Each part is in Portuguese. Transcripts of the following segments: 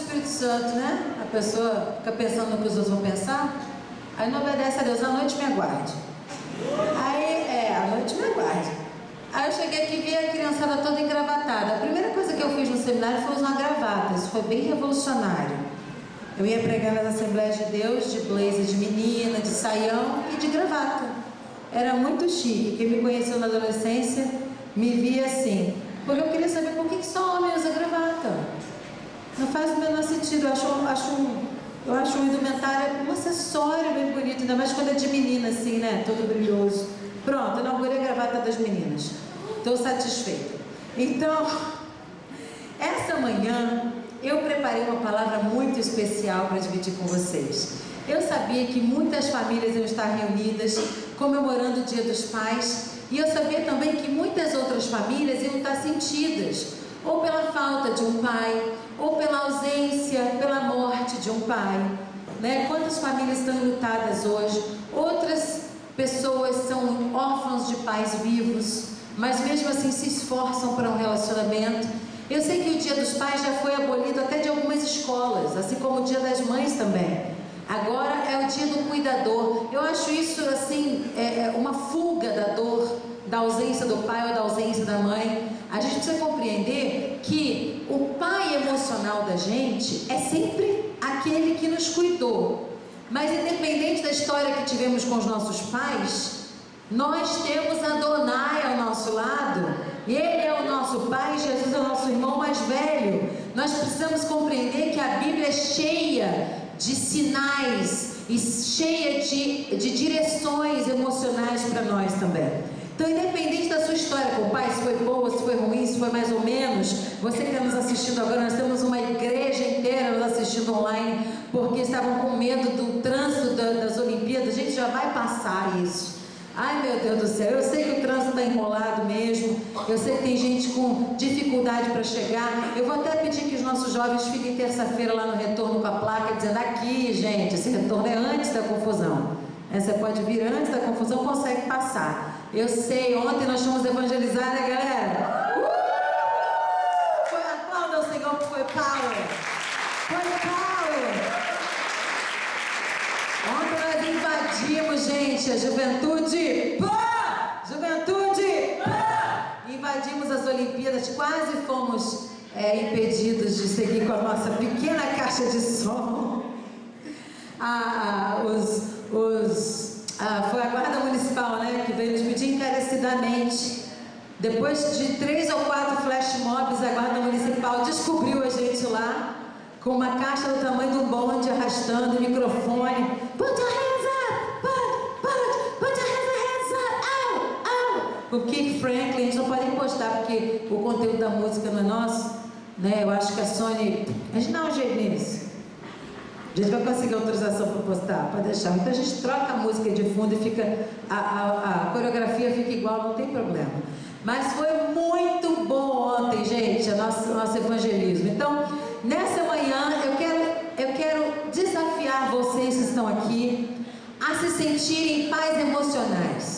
Espírito Santo, né? A pessoa fica pensando no que os outros vão pensar, aí não obedece a Deus. A noite me aguarde. Aí, a noite me aguarde. Aí eu cheguei aqui e vi a criançada toda engravatada. A primeira coisa que eu fiz no seminário foi usar gravata. Isso foi bem revolucionário. Eu ia pregar nas Assembleias de Deus de blazer de menina, de saião e de gravata. Era muito chique. Quem me conheceu na adolescência me via assim. Porque eu queria saber por que só homem usa gravata. Não faz o menor sentido. Eu acho um indumentário um acessório bem bonito, ainda mais quando é de menina assim, né? Todo brilhoso. Pronto, inaugurei a gravata das meninas. Estou satisfeita. Então, essa manhã eu preparei uma palavra muito especial para dividir com vocês. Eu sabia que muitas famílias iam estar reunidas comemorando o Dia dos Pais, e eu sabia também que muitas outras famílias iam estar sentidas, ou pela falta de um pai, ou pela ausência, pela morte de um pai, né? Quantas famílias estão lutadas hoje? Outras pessoas são órfãos de pais vivos, mas mesmo assim se esforçam para um relacionamento. Eu sei que o Dia dos Pais já foi abolido até de algumas escolas, assim como o Dia das Mães também. Agora é o Dia do Cuidador. Eu acho isso assim, uma fuga da dor, da ausência do pai ou da ausência da mãe. A gente precisa compreender que o pai emocional da gente é sempre aquele que nos cuidou. Mas independente da história que tivemos com os nossos pais, nós temos Adonai ao nosso lado. Ele é o nosso pai, Jesus é o nosso irmão mais velho. Nós precisamos compreender que a Bíblia é cheia de sinais e cheia de direções emocionais para nós também. Então, independente da sua história com o pai, se foi boa, se foi ruim, se foi mais ou menos, você que está nos assistindo agora, nós temos uma igreja inteira nos assistindo online, porque estavam com medo do trânsito das Olimpíadas. A gente já vai passar isso. Ai, meu Deus do céu, eu sei que o trânsito está enrolado mesmo, eu sei que tem gente com dificuldade para chegar. Eu vou até pedir que os nossos jovens fiquem terça-feira lá no retorno com a placa dizendo: aqui, gente, esse retorno é antes da confusão. Você pode vir antes da confusão, consegue passar. Eu sei, ontem nós fomos evangelizar, né, galera? Foi, aplauda ao Senhor, que foi power. Foi power. Ontem nós invadimos, gente, a juventude. Pá! Juventude! Pá! Invadimos as Olimpíadas, quase fomos impedidos de seguir com a nossa pequena caixa de som. Foi a Guarda Municipal, né, que veio nos pedir encarecidamente. Depois de 3 ou 4 flash mobs, a Guarda Municipal descobriu a gente lá, com uma caixa do tamanho do bonde, arrastando o microfone. Put your hands up! Put your hands up! O Keith Franklin, a gente não pode postar porque o conteúdo da música não é nosso, né? Eu acho que a Sony... A gente dá um jeito nisso. A gente vai conseguir autorização para postar, pode deixar. Então a gente troca a música de fundo e fica... A coreografia fica igual, não tem problema. Mas foi muito bom ontem, gente, nosso evangelismo. Então, nessa manhã, eu quero desafiar vocês que estão aqui a se sentirem pais emocionais.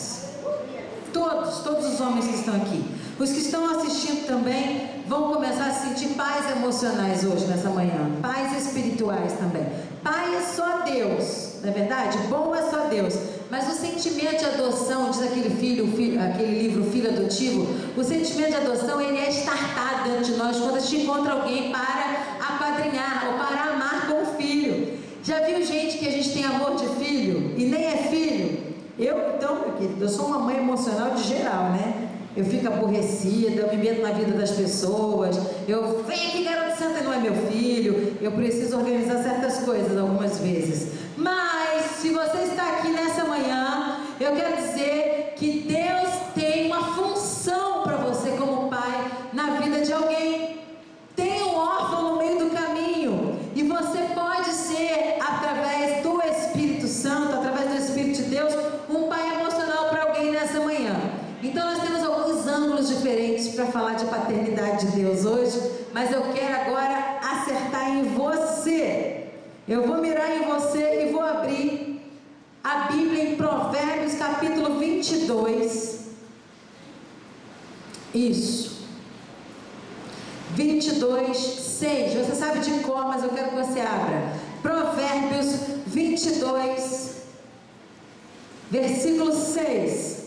Todos os homens que estão aqui. Os que estão assistindo também vão começar a se sentir pais emocionais hoje, nessa manhã. Pais espirituais também. Pai é só Deus, não é verdade? Bom é só Deus. Mas o sentimento de adoção, diz aquele livro Filho Adotivo, o sentimento de adoção, ele é estartado dentro de nós quando a gente encontra alguém para apadrinhar ou para amar como filho. Já viu gente que a gente tem amor de filho e nem é filho? Então, meu querido, eu sou uma mãe emocional de geral, né? Eu fico aborrecida, eu me meto na vida das pessoas, vem aqui, garoto santa, não é meu filho, eu preciso organizar certas coisas algumas vezes. Mas, se você está aqui nessa manhã, eu quero dizer que Deus tem uma função para você como pai na vida de alguém. Tem um órfão no meio do caminho, e você pode ser, através do Espírito Santo, através do Espírito de Deus, um pai emocional para alguém nessa manhã. Então nós temos alguns ângulos diferentes para falar de paternidade de Deus hoje, mas eu quero agora acertar em você. Eu vou mirar em você e vou abrir a Bíblia em Provérbios capítulo 22. Isso. 22, 6. Você sabe de cor, mas eu quero que você abra. Provérbios 22, versículo 6.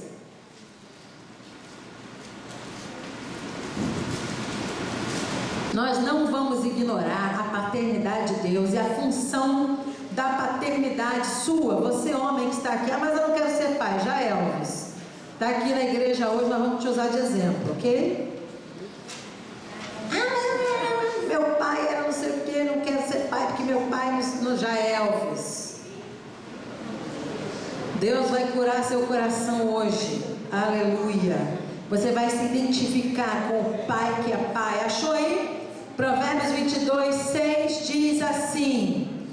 Nós não vamos ignorar a paternidade de Deus e a função da paternidade sua. Você, homem que está aqui, mas eu não quero ser pai. Já Elvis está aqui na igreja hoje, nós vamos te usar de exemplo, ok? Meu pai era não sei o que, não quero ser pai porque meu pai não já é Elvis. Deus vai curar seu coração hoje. Aleluia. Você vai se identificar com o pai que é pai. Achou aí? Provérbios 22, 6 diz assim: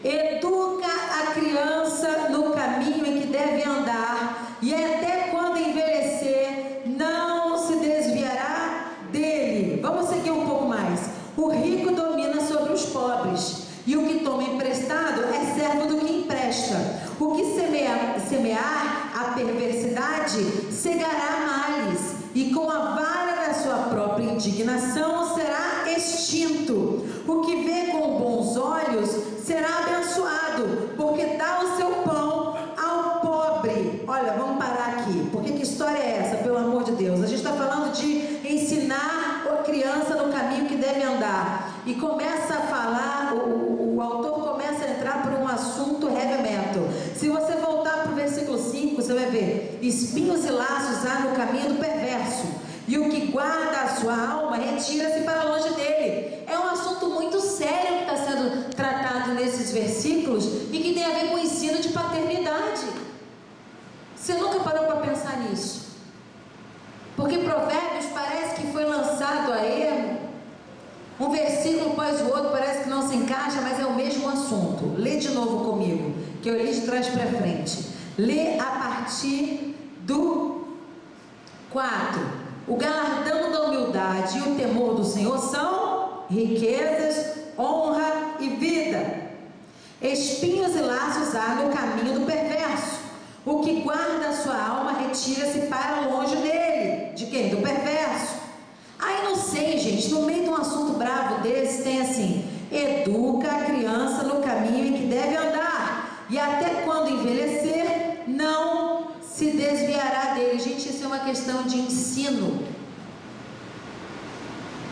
educa a criança no caminho em que deve andar, e até quando envelhecer não se desviará dele. Vamos seguir um pouco mais. O rico domina sobre os pobres, e o que toma emprestado é servo do que empresta. O que semear a perversidade cegará males, e com a vara da sua própria indignação será extinto. O que vê com bons olhos será abençoado, porque dá o seu pão ao pobre. Olha, vamos parar aqui. Porque que história é essa, pelo amor de Deus? A gente está falando de ensinar a criança no caminho que deve andar. E começa a falar, o autor começa a entrar por um assunto heavy metal. Se você voltar para o versículo 5, você vai ver: espinhos e laços há no caminho do perverso, e o que guarda a sua alma retira-se para longe dele. É um assunto muito sério que está sendo tratado nesses versículos e que tem a ver com o ensino de paternidade. Você nunca parou para pensar nisso? Porque Provérbios parece que foi lançado a erro, um versículo após o outro, parece que não se encaixa, mas é o mesmo assunto. Lê de novo comigo, que eu li de trás para frente. Lê a partir do 4. O galardão da humildade e o temor do Senhor são riquezas, honra e vida. Espinhos e laços há no caminho do perverso. O que guarda a sua alma retira-se para longe dele. De quem? Do perverso. Aí não sei, gente, no meio de um assunto bravo desse tem assim: educa a criança no caminho em que deve andar, e até quando envelhecer não se desviará dele. Gente, isso é uma questão de ensino.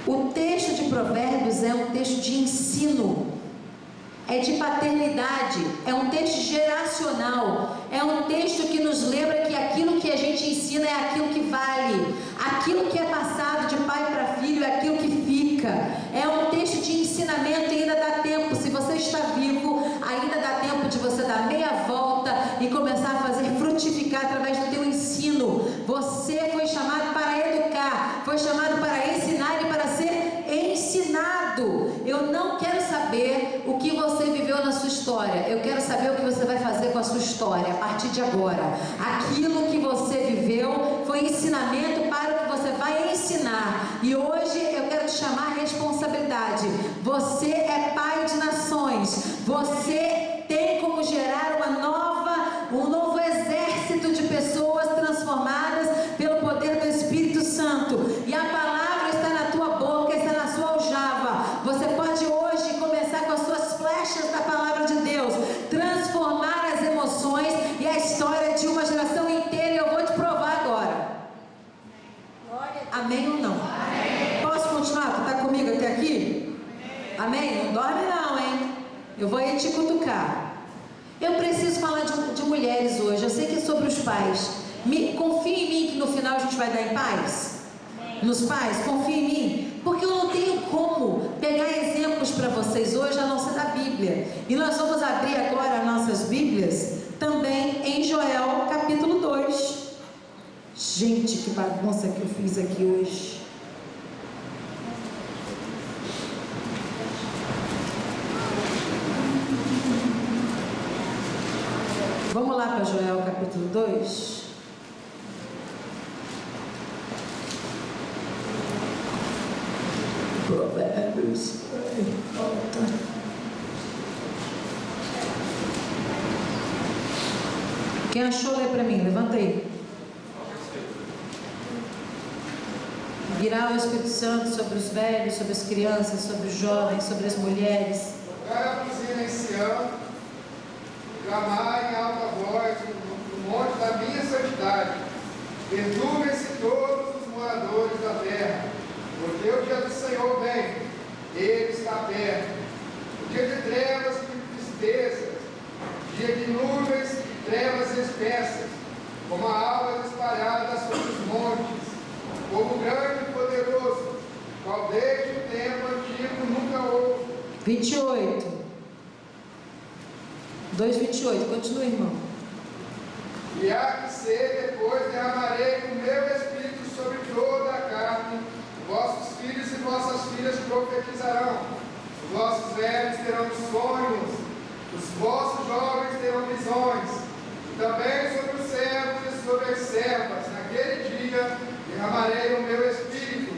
O texto de Provérbios é um texto de ensino, é de paternidade, é um texto geracional, é um texto que nos lembra que aquilo que a gente ensina é aquilo que vale, aquilo que é passado de pai para filho é aquilo que fica. É um texto de ensinamento e ainda dá tempo, se você está vivo, ainda dá tempo de você dar meia volta e começar a fazer frutificar através do teu ensino. Você foi chamado para educar, foi chamado para ensinar e para ser ensinado. Eu não quero saber o que você viveu na sua história, eu quero saber o que você vai fazer com a sua história a partir de agora. Aquilo que você viveu foi ensinamento para o que você vai ensinar, e hoje eu quero te chamar a responsabilidade. Você é pai de nações, você tem como gerar um novo exército de pessoas transformadas pelo poder do Espírito Santo, e a palavra está na tua boca, está na sua aljava. Você pode hoje começar com as suas flechas da palavra de Deus, transformar as emoções e a história de uma geração inteira, e eu vou te provar agora. Amém ou não? Amém. Posso continuar? Tu está comigo até aqui? Amém? Não dorme não, hein? Eu vou aí te cutucar. Eu preciso falar de mulheres hoje. Eu sei que é sobre os pais. Confia em mim que no final a gente vai dar em paz. Nos pais, confia em mim, porque eu não tenho como pegar exemplos para vocês hoje a não ser da Bíblia. E nós vamos abrir agora as nossas Bíblias também em Joel capítulo 2. Gente, que bagunça que eu fiz aqui hoje. Vamos lá para Joel capítulo 2. Provérbios. Quem achou, lê para mim, levanta aí. Vira virá o Espírito Santo sobre os velhos, sobre as crianças, sobre os jovens, sobre as mulheres. Tocar a buzina em Sião, clamar em alta voz no monte da minha santidade. Perturbem-se todos os moradores da terra, porque o dia do Senhor vem, Ele está perto. O dia de trevas e tristezas, dia de nuvens e trevas espessas, como a alva espalhada sobre os montes, povo grande e poderoso, qual desde o tempo antigo nunca houve. 28. 2:28. Continua, irmão. E há que ser, depois derramarei o meu espírito sobre toda a carne, vossos filhos e vossas filhas profetizarão, os vossos velhos terão sonhos, os vossos jovens terão visões, e também sobre os servos e sobre as servas, naquele dia derramarei o meu espírito, e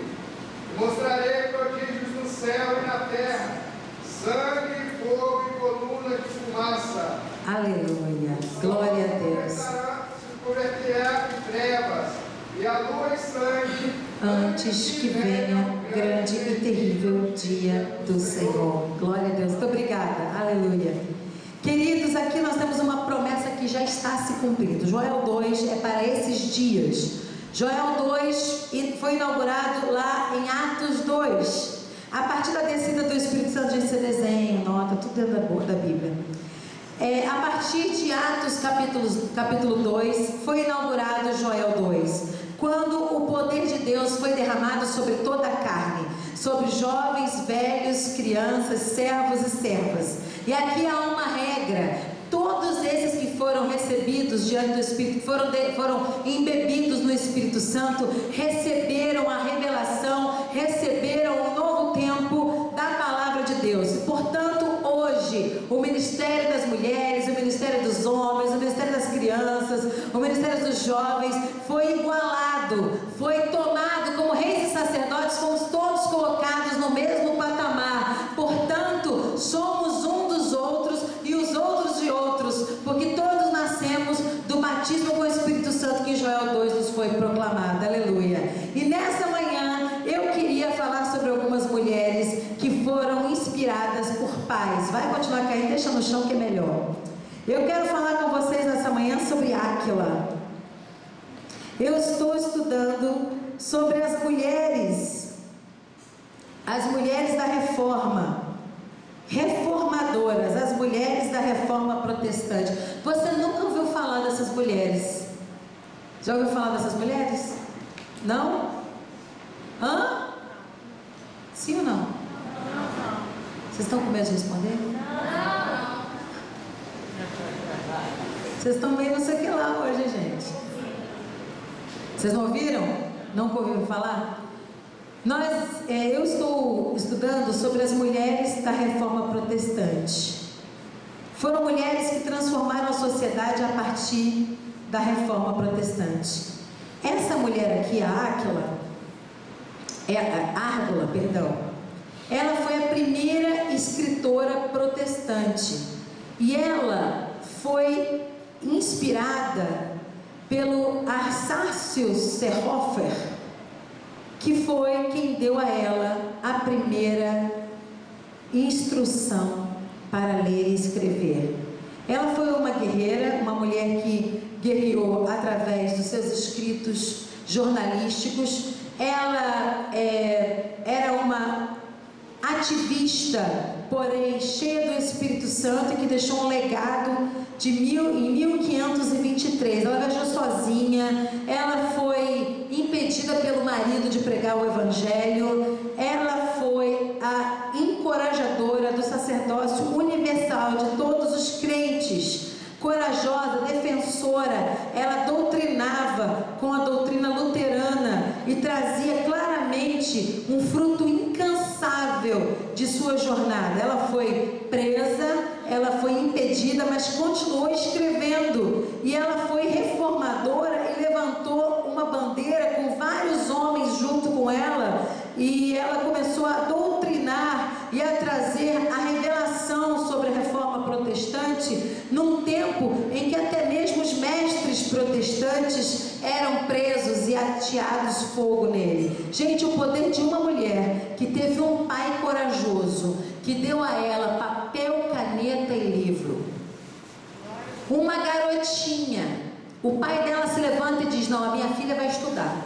mostrarei prodígios no céu e na terra, sangue, fogo e coluna de fumaça. Aleluia. Glória a Deus. Se converterá em trevas, e a lua em sangue, Antes que venha o grande e terrível dia do Senhor. Glória a Deus. Muito obrigada. Aleluia. Queridos, aqui nós temos uma promessa que já está se cumprindo. Joel 2 é para esses dias. Joel 2 foi inaugurado lá em Atos 2. A partir da descida do Espírito Santo, gente, você desenha, nota, tudo dentro da Bíblia. A partir de Atos capítulo 2, foi inaugurado Joel 2, quando o poder de Deus foi derramado sobre toda a carne, sobre jovens, velhos, crianças, servos e servas. E aqui há uma regra: todos esses que foram recebidos diante do Espírito, foram embebidos no Espírito Santo, receberam a revelação, receberam um novo tempo da palavra de Deus. Portanto, hoje, o ministério das mulheres, o ministério dos homens, o ministério das crianças, o ministério dos jovens foi igualado, foi tomado como reis e sacerdotes, fomos todos colocados no mesmo patamar. Portanto, somos um dos outros e os outros de outros, porque todos nascemos do batismo com o Espírito Santo que em Joel 2 nos foi proclamado. Aleluia. E nessa manhã eu queria falar sobre algumas mulheres que foram inspiradas por pais. Vai continuar caindo, deixa no chão que é melhor. Eu quero falar com vocês nessa manhã sobre Áquila. Eu estou estudando sobre as mulheres da Reforma, reformadoras, as mulheres da Reforma Protestante. Você nunca ouviu falar dessas mulheres? Já ouviu falar dessas mulheres? Não? Hã? Sim ou não? Vocês estão com medo de responder? Não. Vocês estão meio não sei o que lá hoje, gente. Vocês não ouviram? Nunca ouviram falar? Eu estou estudando sobre as mulheres da Reforma Protestante. Foram mulheres que transformaram a sociedade a partir da Reforma Protestante. Essa mulher aqui, a Árgula, ela foi a primeira escritora protestante e ela foi inspirada pelo Arsácio Seehofer, que foi quem deu a ela a primeira instrução para ler e escrever. Ela foi uma guerreira, uma mulher que guerreou através dos seus escritos jornalísticos. Ela era uma ativista, porém cheia do Espírito Santo, e que deixou um legado em 1523. Ela viajou sozinha, ela foi impedida pelo marido de pregar o Evangelho, ela foi a encorajadora do sacerdócio universal de todos os crentes, corajosa, defensora. Ela doutrinava com a doutrina luterana e trazia claramente um fruto incansável de sua jornada. Ela foi presa, ela foi impedida, mas continuou escrevendo, e ela foi reformadora e levantou uma bandeira com vários homens junto com ela, e ela começou a doutrinar e a trazer a revelação sobre a Reforma Protestante num tempo em que até mesmo os mestres protestantes eram presos e ateados fogo nele. Gente, o poder sei de uma mulher que teve um pai corajoso, que deu a ela papel, caneta e livro. Uma garotinha, o pai dela se levanta e diz: não, a minha filha vai estudar,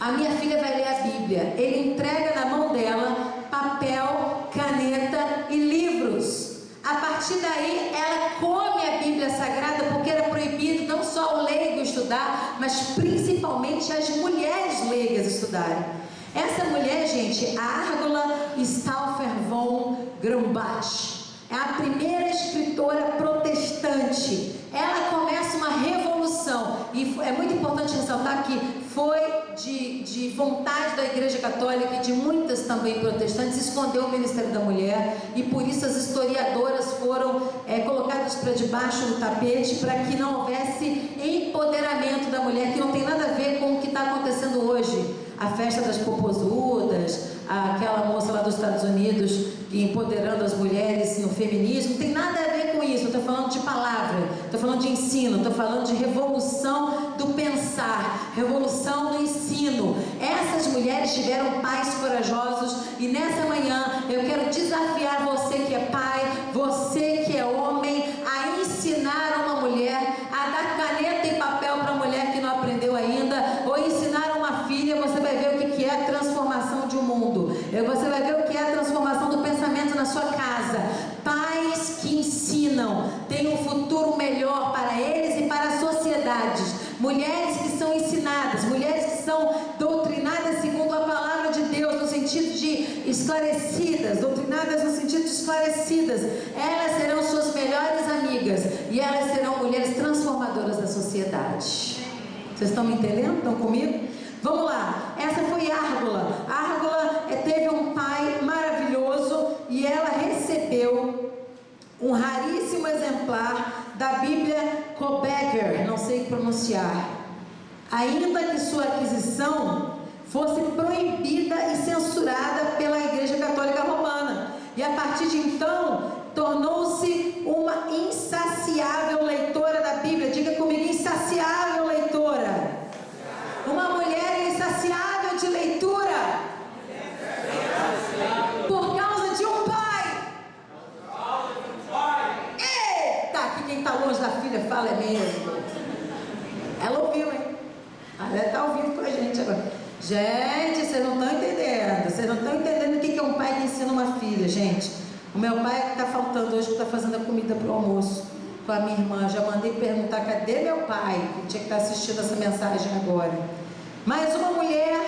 a minha filha vai ler a Bíblia. Ele entrega na mão dela papel, caneta e livros. A partir daí, ela come a Bíblia Sagrada, porque era proibido não só o leigo estudar, mas principalmente as mulheres leigas estudarem. Essa mulher, gente, a Árgola Stauffer von Grumbach, é a primeira escritora protestante. Ela começa uma revolução, e é muito importante ressaltar que foi de vontade da Igreja Católica e de muitas também protestantes esconder o ministério da mulher, e por isso as historiadoras foram colocadas para debaixo do tapete, para que não houvesse empoderamento da mulher, que não tem nada a ver com o que está acontecendo hoje. A festa das popozudas, aquela moça lá dos Estados Unidos empoderando as mulheres no feminismo, não tem nada a ver com isso. Eu estou falando de palavra, estou falando de ensino, estou falando de revolução do pensar, revolução do ensino. Essas mulheres tiveram pais corajosos, e nessa manhã eu quero desafiar você que é pai, você que é homem, a ensinar uma mulher, a dar caneta e papel para a mulher que não aprendeu ainda, ou ensinar uma filha. Você vai ver o que é a transformação de um mundo, você vai ver o que é a transformação do pensamento na sua casa. Pais que ensinam têm um futuro melhor para eles e para as sociedades. Mulheres que são ensinadas, mulheres que são doutrinadas segundo a palavra de Deus, no sentido de esclarecidas, doutrinadas no sentido de esclarecidas, elas serão suas melhores amigas, e elas serão mulheres transformadoras da sociedade. Vocês estão me entendendo? Estão comigo? Vamos lá, essa foi Árgola. Árgola teve um pai maravilhoso, e ela recebeu um raríssimo exemplar da Bíblia Kobeger, não sei pronunciar, ainda que sua aquisição fosse proibida e censurada pela Igreja Católica Romana, e a partir de então tornou-se uma insaciável leitora da Bíblia. Diga comigo: insaciável leitora. Uma mulher insaciável de leitura, por causa de um pai. Eita, aqui quem está longe da filha fala é mesmo. Ela ouviu, hein? Ela está ouvindo com a gente agora. Gente, vocês não estão entendendo. Vocês não estão entendendo o que é um pai que ensina uma filha, gente. O meu pai está faltando hoje, que está fazendo a comida para o almoço com a minha irmã. Já mandei perguntar: cadê meu pai? Que tinha que estar assistindo essa mensagem agora. Mas uma mulher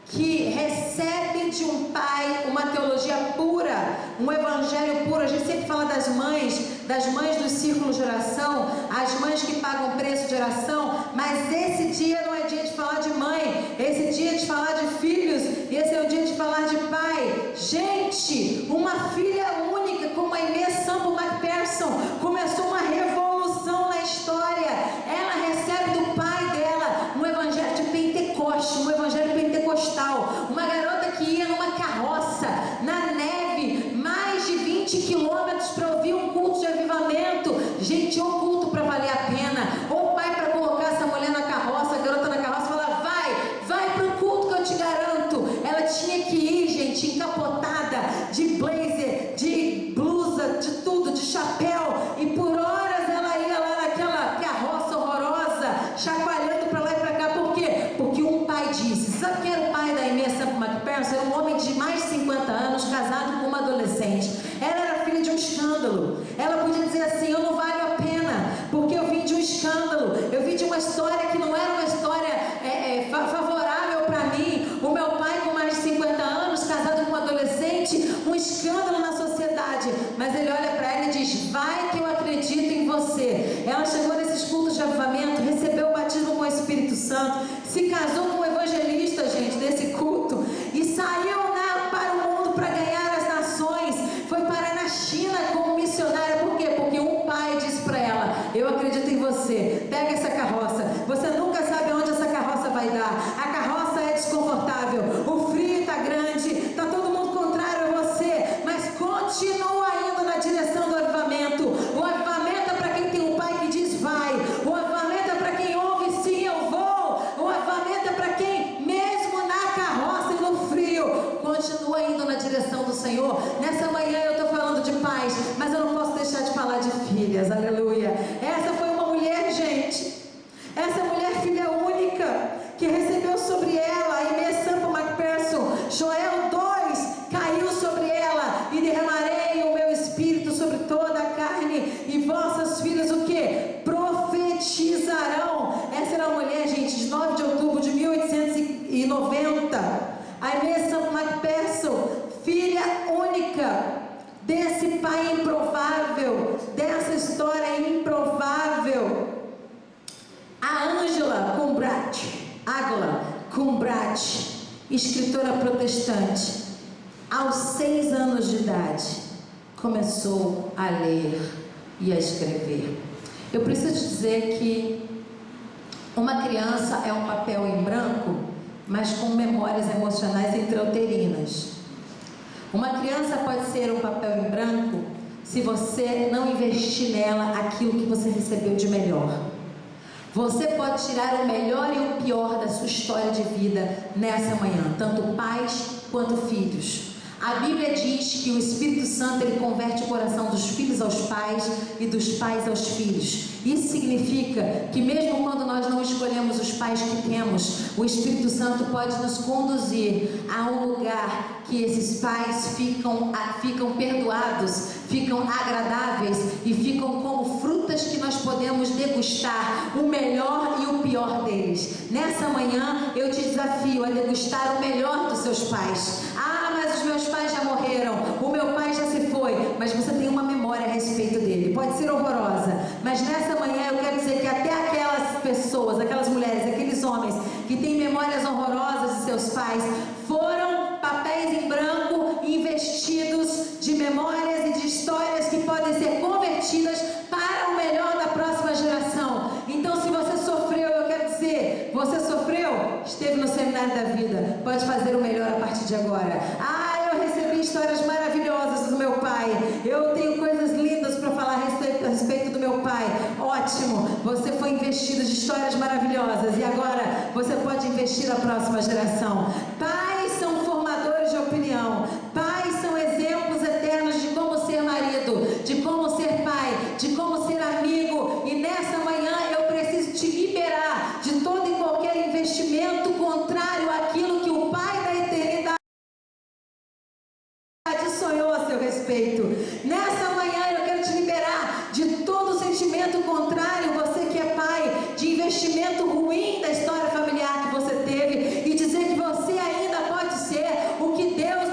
que recebe de um pai uma teologia pura, um evangelho puro. A gente sempre fala das mães dos círculos de oração, as mães que pagam preço de oração, mas esse dia não é dia de falar de mãe, esse dia é de falar de filhos, e esse é o dia de falar de pai. Gente, uma filha única como a Aimee Semple McPherson começou uma revolução na história. Ela recebe do pai dela um evangelho de Pentecoste, um evangelho pentecostal. Uma garota que ia numa carroça na neve, mais de 20 quilômetros, para ouvir um culto de avivamento. Gente, um culto para valer a pena. O pai para colocar essa mulher na carroça, a garota na carroça, falar: vai para o culto que eu te garanto. Ela tinha que ir, gente, encapotada, de blazer, de blusa, de tudo, de chapéu, e por horas ela ia lá naquela carroça horrorosa, chacoalhando para lá e para cá. Por quê? Porque um pai disse. Sabe quem era o pai da Aimee Semple McPherson? Era um homem de mais de 50 anos, casado com uma adolescente. Ela era filha de um escândalo. Ela podia dizer assim: eu não valho a pena, porque eu vim de um escândalo, eu vim de uma história que não era uma história favorável para mim. O meu pai com mais de 50 anos, casado com uma adolescente, um escândalo na sociedade. Mas ele olha para ela e diz: vai que eu acredito em você. Ela chegou nesses cultos de avivamento, recebeu o batismo com o Espírito Santo, se casou com um evangelista, gente, desse culto, e saiu para o mundo para ganhar as nações. Foi parar na China como missionária. Por quê? Porque um pai disse para ela: eu acredito em você, pega essa carroça. Você nunca sabe onde essa carroça vai dar. A carroça é desconfortável, o frio está grande, está todo mundo contrário a você, mas continua indo na direção do avivamento. O avivamento é para quem tem um pai que diz vai. O avivamento é para quem ouve sim, eu vou. O avivamento é para dias, aleluia. Essa foi uma mulher, gente, essa mulher filha única, que recebeu sobre ela, Aimee Semple McPherson, Joel 2, caiu sobre ela, e derramarei o meu espírito sobre toda a carne, e vossas filhas o que? Profetizarão. Essa era uma mulher, gente, de 9 de outubro de 1890, Aimee Semple McPherson, filha única desse pai improvável, dessa história improvável. A Angela Cumbrat, escritora protestante, aos 6 anos de idade, começou a ler e a escrever. Eu preciso dizer que uma criança é um papel em branco, mas com memórias emocionais intrauterinas. Uma criança pode ser um papel em branco se você não investir nela aquilo que você recebeu de melhor. Você pode tirar o melhor e o pior da sua história de vida nessa manhã, tanto pais quanto filhos. A Bíblia diz que o Espírito Santo, ele converte o coração dos filhos aos pais e dos pais aos filhos. Isso significa que mesmo quando nós não escolhemos os pais que temos, o Espírito Santo pode nos conduzir a um lugar que esses pais ficam perdoados, ficam agradáveis e ficam como frutas que nós podemos degustar o melhor e o pior deles. Nessa manhã eu te desafio a degustar o melhor dos seus pais. Mas os meus pais já morreram, o meu pai já se foi, mas você tem uma memória a respeito dele, pode ser horrorosa, mas nessa manhã eu quero dizer que até aquelas pessoas, aquelas mulheres, aqueles homens que têm memórias horrorosas de seus pais, foram papéis em branco investidos de memórias e de histórias que podem ser convertidas para o melhor da próxima geração. Então, se você sofreu, eu quero dizer, você sofreu, esteve no seminário da vida, pode fazer o melhor a partir de agora. Eu recebi histórias maravilhosas do meu pai, eu tenho coisas lindas para falar a respeito do meu pai. Ótimo, você foi investido de histórias maravilhosas e agora você pode investir na próxima geração. Pais são formadores de opinião, pais são exemplos eternos de como ser marido, de como ser pai, de como ser amigo, e nessa manhã eu preciso te liberar de todo e qualquer investimento contrário àquilo que o Pai da eternidade sonhou a seu respeito. Nessa manhã eu quero te liberar de todo sentimento contrário, você que é pai, de investimento ruim da história familiar que você teve, e dizer que você ainda pode ser o que Deus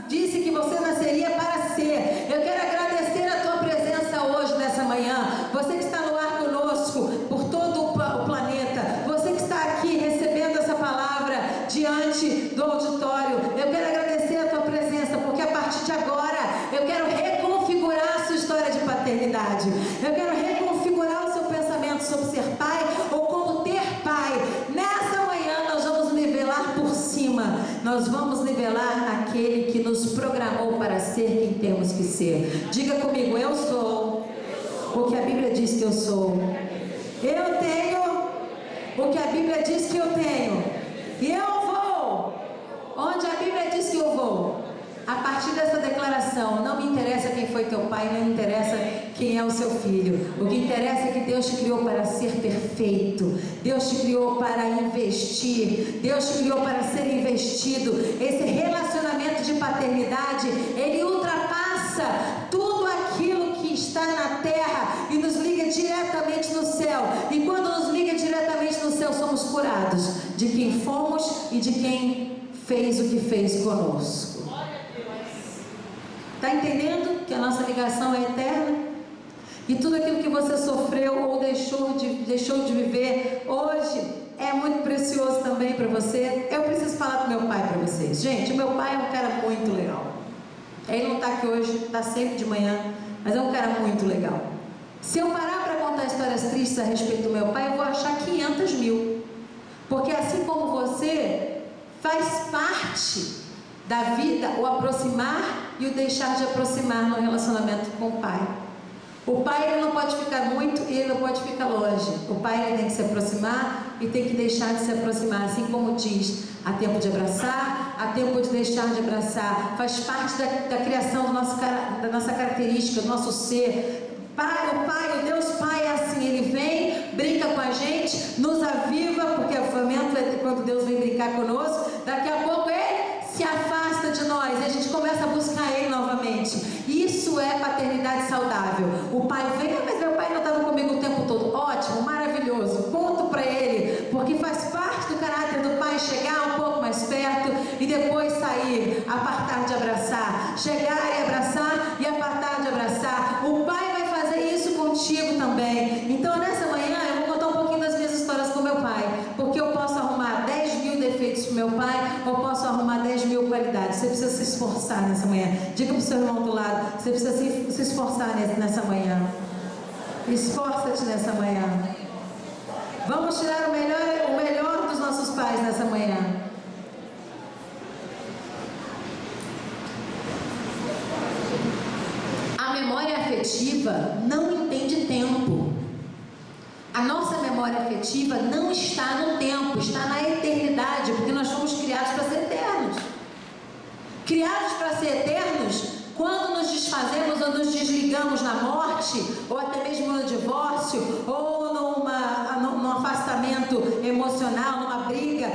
disse que você nasceria para ser. Eu quero agradecer a tua presença hoje, nessa manhã, você que está no ar conosco, por todo o planeta, você que está aqui recebendo essa palavra diante do auditório. Eu quero agradecer a tua presença, porque a partir de agora eu quero reconfigurar a sua história de paternidade, eu quero reconfigurar o seu pensamento sobre ser pai ou como ter pai. Nessa manhã nós vamos nivelar por cima, nós vamos nivelar aquele que nos programou para ser quem temos que ser. Diga comigo: eu sou o que a Bíblia diz que eu sou. Eu tenho o que a Bíblia diz que eu tenho. E eu vou onde a Bíblia diz que eu vou. A partir dessa declaração, não me interessa quem foi teu pai, não me interessa quem é o seu filho. O que interessa é que Deus te criou para ser perfeito. Deus te criou para investir. Deus te criou para ser investido. Esse relacionamento de paternidade, ele ultrapassa tudo aquilo que está na terra e nos liga diretamente no céu. E quando nos liga diretamente no céu, somos curados de quem fomos e de quem fez o que fez conosco. Está entendendo que a nossa ligação é eterna? E tudo aquilo que você sofreu ou deixou de viver hoje é muito precioso também para você. Eu preciso falar do meu pai para vocês. Gente, o meu pai é um cara muito legal. Ele não está aqui hoje, está sempre de manhã, mas é um cara muito legal. Se eu parar para contar histórias tristes a respeito do meu pai, eu vou achar 500 mil. Porque assim como você, faz parte da vida o aproximar e o deixar de aproximar no relacionamento com o pai. O pai, ele não pode ficar muito e ele não pode ficar longe. O pai, ele tem que se aproximar e tem que deixar de se aproximar. Assim como diz, há tempo de abraçar, há tempo de deixar de abraçar. Faz parte da criação da nossa característica, do nosso ser. O Deus Pai é assim, Ele vem, brinca com a gente, nos aviva, porque o avivamento é quando Deus vem brincar conosco. Daqui a pouco Ele se afasta de nós e a gente começa a buscar Ele novamente. Isso é paternidade saudável. O pai vem, mas meu pai não estava comigo o tempo todo. Ótimo, maravilhoso, ponto para ele, porque faz parte do caráter do pai chegar um pouco mais perto e depois sair, apartar de abraçar, chegar e abraçar e apartar de abraçar. O pai vai fazer isso contigo também. Então nessa manhã eu vou contar um pouquinho das minhas histórias com meu pai, porque eu posso arrumar 10.000 defeitos para meu pai, ou posso arrumar 10.000 qualidades. Você precisa se esforçar nessa manhã. Diga para o seu irmão do lado, você precisa se esforçar nessa manhã. Esforça-te nessa manhã. Vamos tirar o melhor dos nossos pais nessa manhã. A memória afetiva não entende tempo. A nossa memória afetiva não está no tempo, está na eternidade, porque nós fomos criados para ser eternos. Criados para ser eternos, quando nos desfazemos ou nos desligamos na morte, ou até mesmo no divórcio, ou num afastamento emocional, numa briga,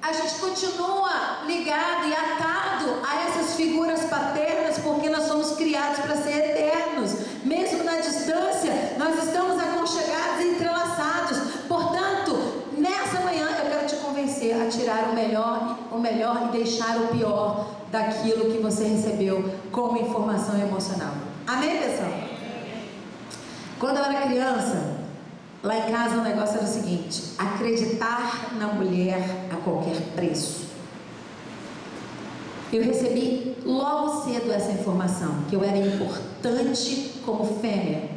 a gente continua ligado e atado a essas figuras paternas, porque nós somos criados para ser eternos. Mesmo na distância, nós estamos aconchegados e entrelaçados. Portanto, nessa manhã eu quero te convencer a tirar o melhor e deixar o pior daquilo que você recebeu como informação emocional. Amém, pessoal? Quando eu era criança, lá em casa o negócio era o seguinte: acreditar na mulher a qualquer preço. Eu recebi logo cedo essa informação, que eu era importante como fêmea,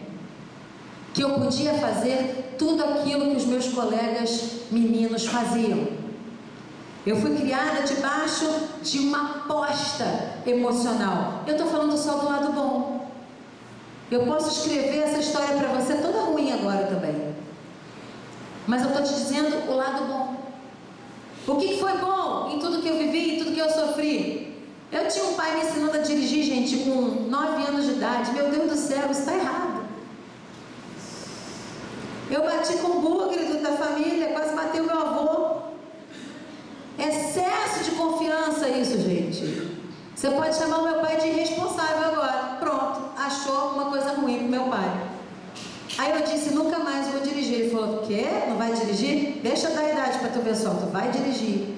que eu podia fazer tudo aquilo que os meus colegas meninos faziam. Eu fui criada debaixo de uma aposta emocional. Eu estou falando só do lado bom. Eu posso escrever essa história para você toda ruim agora também, mas eu estou te dizendo o lado bom. O que foi bom em tudo que eu vivi, em tudo que eu sofri? Eu tinha um pai me ensinando a dirigir, gente, com 9 anos de idade. Meu Deus do céu, isso está errado. Eu bati com o bugre da família, quase bateu meu avô. Excesso de confiança isso, gente. Você pode chamar o meu pai de irresponsável agora. Pronto, achou uma coisa ruim pro meu pai. Aí eu disse, nunca mais vou dirigir. Ele falou, o quê? Não vai dirigir? Deixa eu dar a idade para tu ver só, tu vai dirigir.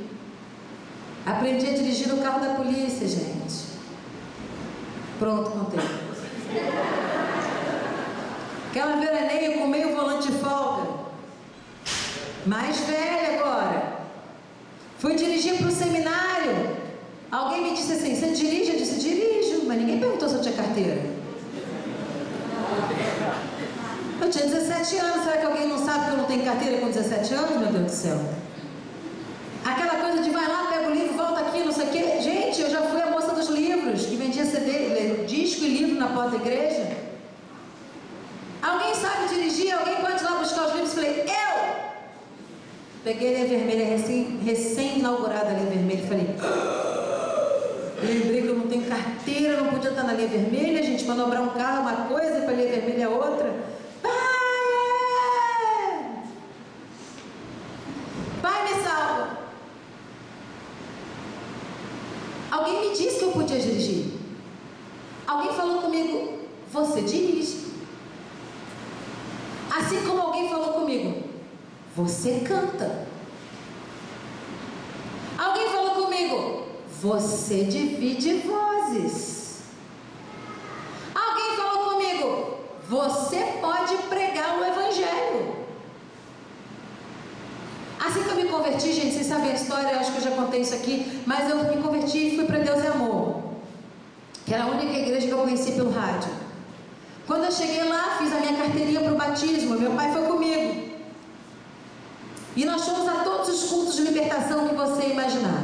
Aprendi a dirigir no carro da polícia, gente. Pronto, contei. Aquela veraneia com meio volante de folga. Mais velha agora. Fui dirigir para o seminário. Alguém me disse assim, você dirige? Eu disse, dirijo. Mas ninguém perguntou se eu tinha carteira. Eu tinha 17 anos. Será que alguém não sabe que eu não tenho carteira com 17 anos? Meu Deus do céu. Aquela coisa de vai lá, pega o livro, volta aqui, não sei o quê. Gente, eu já fui a moça dos livros, que vendia CD, disco e livro na porta da igreja. Alguém sabe dirigir? Alguém pode ir lá buscar os livros? Falei, eu! Peguei a linha vermelha, recém-inaugurada a linha vermelha, e falei, lembrei que eu não tenho carteira, não podia estar na linha vermelha, gente, manobrar um carro é uma coisa, para a linha vermelha é outra. Pai, me salva. Alguém me disse que eu podia dirigir. Alguém falou comigo, você dirige. Assim como alguém falou comigo, você canta. Alguém falou comigo, você divide vozes. Alguém falou comigo, você pode pregar o evangelho. Assim que eu me converti, gente, vocês sabem a história, eu acho que eu já contei isso aqui, mas eu me converti e fui para Deus é Amor, que era a única igreja que eu conheci pelo rádio. Quando eu cheguei lá, fiz a minha carteirinha para o batismo, meu pai foi comigo. E nós fomos a todos os cultos de libertação que você imaginar.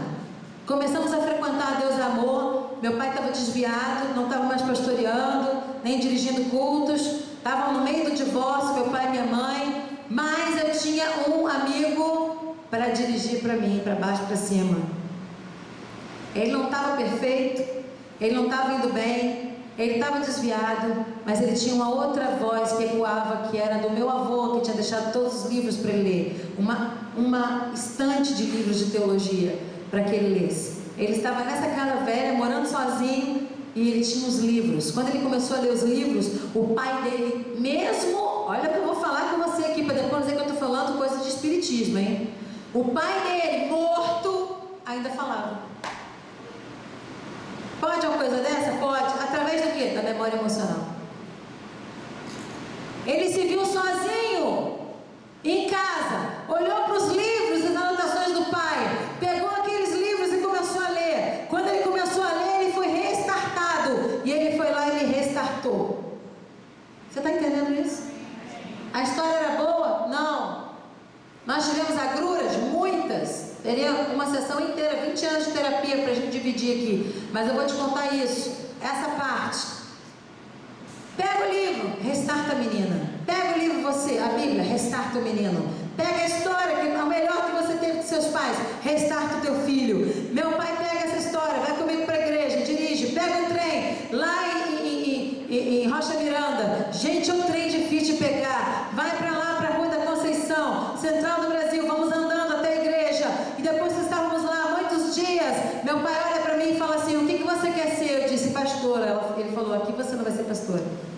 Começamos a frequentar Deus é Amor. Meu pai estava desviado, não estava mais pastoreando, nem dirigindo cultos. Estavam no meio do divórcio, meu pai e minha mãe. Mas eu tinha um amigo para dirigir para mim, para baixo, para cima. Ele não estava perfeito, ele não estava indo bem, ele estava desviado, mas ele tinha uma outra voz que ecoava, que era do meu avô, que tinha deixado todos os livros para ele ler, uma estante de livros de teologia para que ele lesse. Ele estava nessa casa velha, morando sozinho, e ele tinha os livros. Quando ele começou a ler os livros, o pai dele mesmo, olha o que eu vou falar com você aqui, para depois dizer que eu estou falando coisa de espiritismo, hein? O pai dele, morto, ainda falava. Pode uma coisa dessa? Pode. Através do quê? Da memória emocional. Ele se viu sozinho, em casa, olhou para os livros e as anotações do pai, pegou aqueles livros e começou a ler. Quando ele começou a ler, ele foi restartado. E ele foi lá e ele restartou. Você está entendendo isso? A história era boa? Não. Nós tivemos agruras, muitas. Teria uma sessão inteira, 20 anos de terapia para a gente dividir aqui. Mas eu vou te contar isso, essa parte. Pega o livro, restarta a menina. Pega o livro você, a Bíblia, restarta o menino. Pega a história, que é o melhor que você teve com seus pais, restarta o teu filho. Meu pai pega essa história, vai comigo para a igreja, dirige, pega o trem, lá em Rocha Miranda. Gente, é um trem difícil de pegar. Vai para lá, para a Rua da Conceição, Central do Brasil, vamos andando até a igreja. E depois que estávamos lá muitos dias, meu pai olha para mim e fala assim: o que você quer ser? Eu disse: pastora. Ele falou: aqui você não vai ser pastora.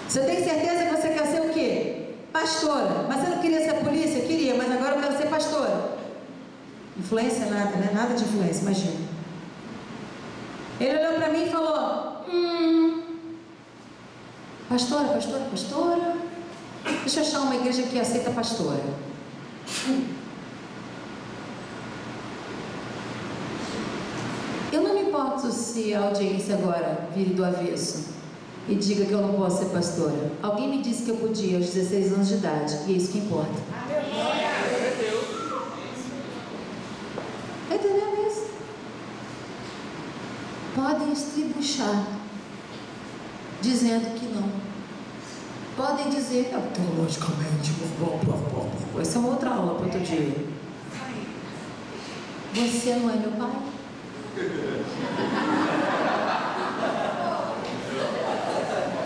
Você tem certeza que você quer ser o quê? Pastora. Mas você não queria ser polícia? Eu queria, mas agora eu quero ser pastora. Influência nada, né? Nada de influência, imagina. Ele olhou para mim e falou: pastora. Deixa eu achar uma igreja que aceita pastora. Eu não me importo se a audiência agora vire do avesso e diga que eu não posso ser pastora. Alguém me disse que eu podia aos 16 anos de idade, e é isso que importa. Entendeu isso? Podem estribuchar dizendo que não. Podem dizer, teologicamente, essa é uma outra aula para outro dia. Você não é meu pai?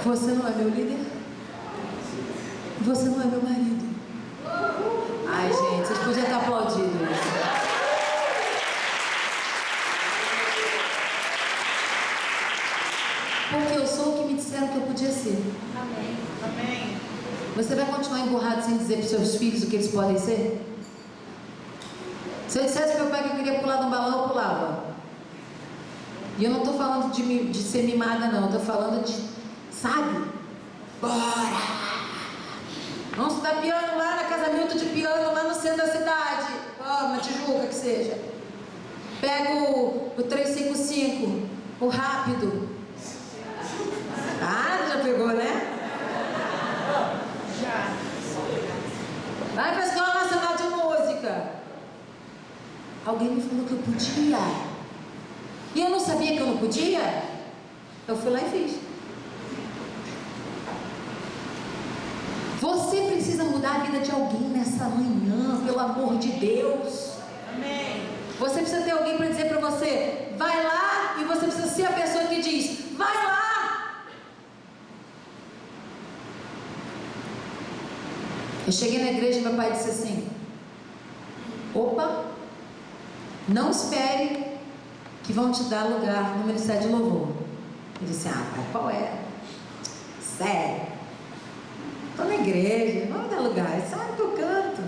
Você não é meu líder? Você não é meu marido? Ai, gente, vocês podiam estar aplaudindo isso. Porque eu sou o que me disseram que eu podia ser. Amém. Amém. Você vai continuar emburrado sem dizer para os seus filhos o que eles podem ser? Se eu dissesse para meu pai que eu queria pular de um balão, eu pulava. E eu não estou falando de ser mimada, não. Eu estou falando de, sabe? Bora! Vamos estudar piano lá na Casa Milton de piano, lá no centro da cidade. Na Tijuca que seja. Pega o 355, o rápido. Ah, já pegou, né? Já. Vai para a Escola Nacional de Música. Alguém me falou que eu podia. E eu não sabia que eu não podia. Eu fui lá e fiz. Você precisa mudar a vida de alguém nessa manhã, pelo amor de Deus. Amém. Você precisa ter alguém para dizer para você: vai lá, e você precisa ser a pessoa que diz: vai lá. Eu cheguei na igreja e meu pai disse assim: opa, não espere que vão te dar lugar no Ministério de Louvor. Eu disse: ah, pai, qual é? Sério? Estou na igreja, não me dá lugar, sabe que eu canto.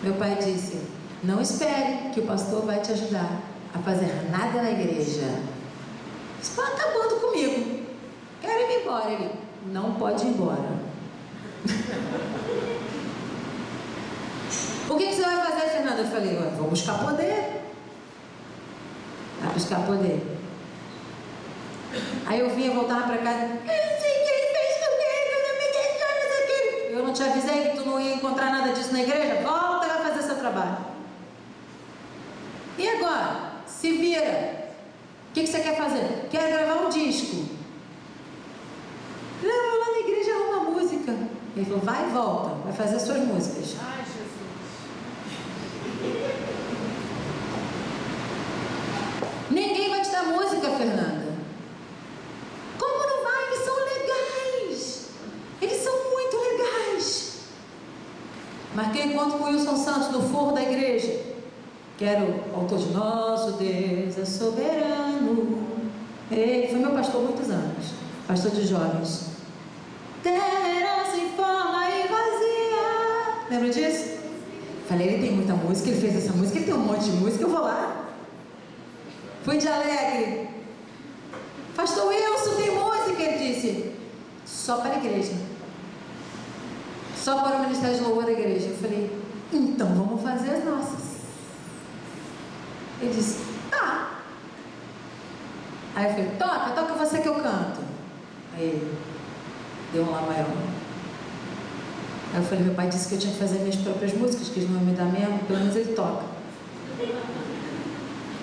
Meu pai disse: não espere que o pastor vai te ajudar a fazer nada na igreja. Você está acabando comigo. Quero ir embora. Ele: não pode ir embora. O que você vai fazer, Fernanda? Eu falei: vou buscar poder. Vai buscar poder. Aí eu vinha, voltava para casa: eu não sei o que ele fez comigo, não me deixou, não sei o que. Eu não te avisei que tu não ia encontrar nada disso na igreja? Volta, vai fazer seu trabalho. E agora? Se vira. O que você quer fazer? Quero gravar um disco. Não, vou lá na igreja e arruma música. Ele falou: vai e volta, vai fazer as suas músicas. Ai, Jesus. Ninguém vai te dar música, Fernanda. Como não encontro com o Wilson Santos no forro da igreja, que era o autor de Nosso Deus é Soberano. Ele foi meu pastor há muitos anos, pastor de jovens. Terra sem forma e vazia. Lembra disso? Falei, ele tem muita música, ele fez essa música, ele tem um monte de música, eu vou lá. Fui de Alegre. Pastor Wilson, tem música? Ele disse, só para a igreja. Só para o Ministério de Louvor da igreja. Eu falei, então vamos fazer as nossas. Ele disse, tá. Aí eu falei, toca você que eu canto. Aí ele deu um lá maior. Aí eu falei, meu pai disse que eu tinha que fazer minhas próprias músicas, que eles não iam me dar mesmo, pelo menos ele toca.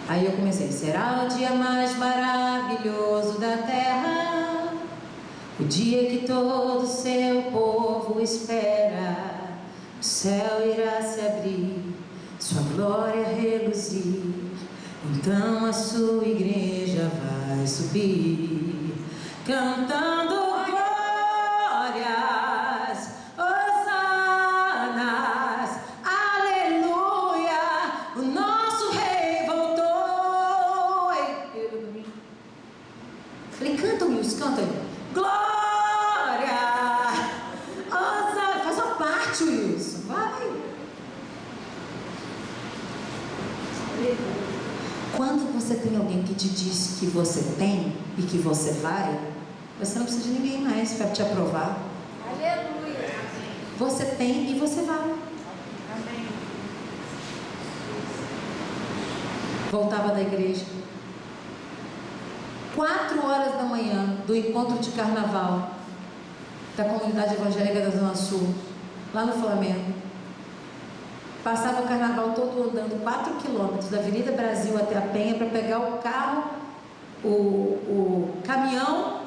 Aí eu comecei, será o dia mais maravilhoso da terra, o dia que todo seu povo espera, o céu irá se abrir, sua glória reluzir, então a sua igreja vai subir, cantando glórias, hosanas, aleluia, o nosso rei voltou. Falei, canta, Wilson, canta aí. Glória, hosana, faz uma parte, Wilson, vai. Quando você tem alguém que te diz que você tem e que você vai, você não precisa de ninguém mais para te aprovar. Aleluia. Você tem e você vai. Amém. Voltava da igreja 4 horas da manhã do encontro de carnaval da comunidade evangélica da Zona Sul, lá no Flamengo. Passava o carnaval todo andando 4 quilômetros da Avenida Brasil até a Penha para pegar o carro, o caminhão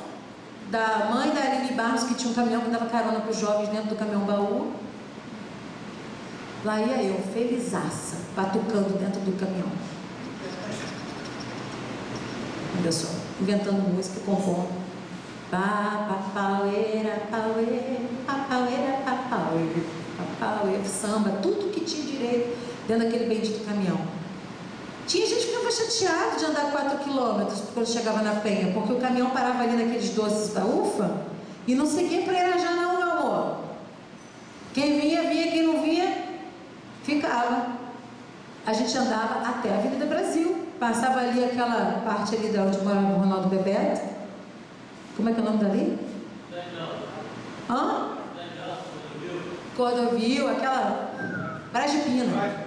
da mãe da Aline Barros, que tinha um caminhão que dava carona para os jovens dentro do caminhão baú. Lá ia eu, felizaça, batucando dentro do caminhão. Olha só, inventando música, compondo. Papaueira, paueira, papaueira, papaueira, papaueira, samba, tudo que tinha direito dentro daquele bendito caminhão. Tinha gente que ficava chateado de andar 4 quilômetros quando chegava na Penha, porque o caminhão parava ali naqueles doces da UFA e não seguia para Irajá não, meu amor. Quem vinha, vinha, quem não vinha, ficava. A gente andava até a Avenida Brasil, passava ali aquela parte ali de onde morava o Ronaldo Bebeto. Como é que é o nome dali? Hã? Cordovil, aquela Brasipina.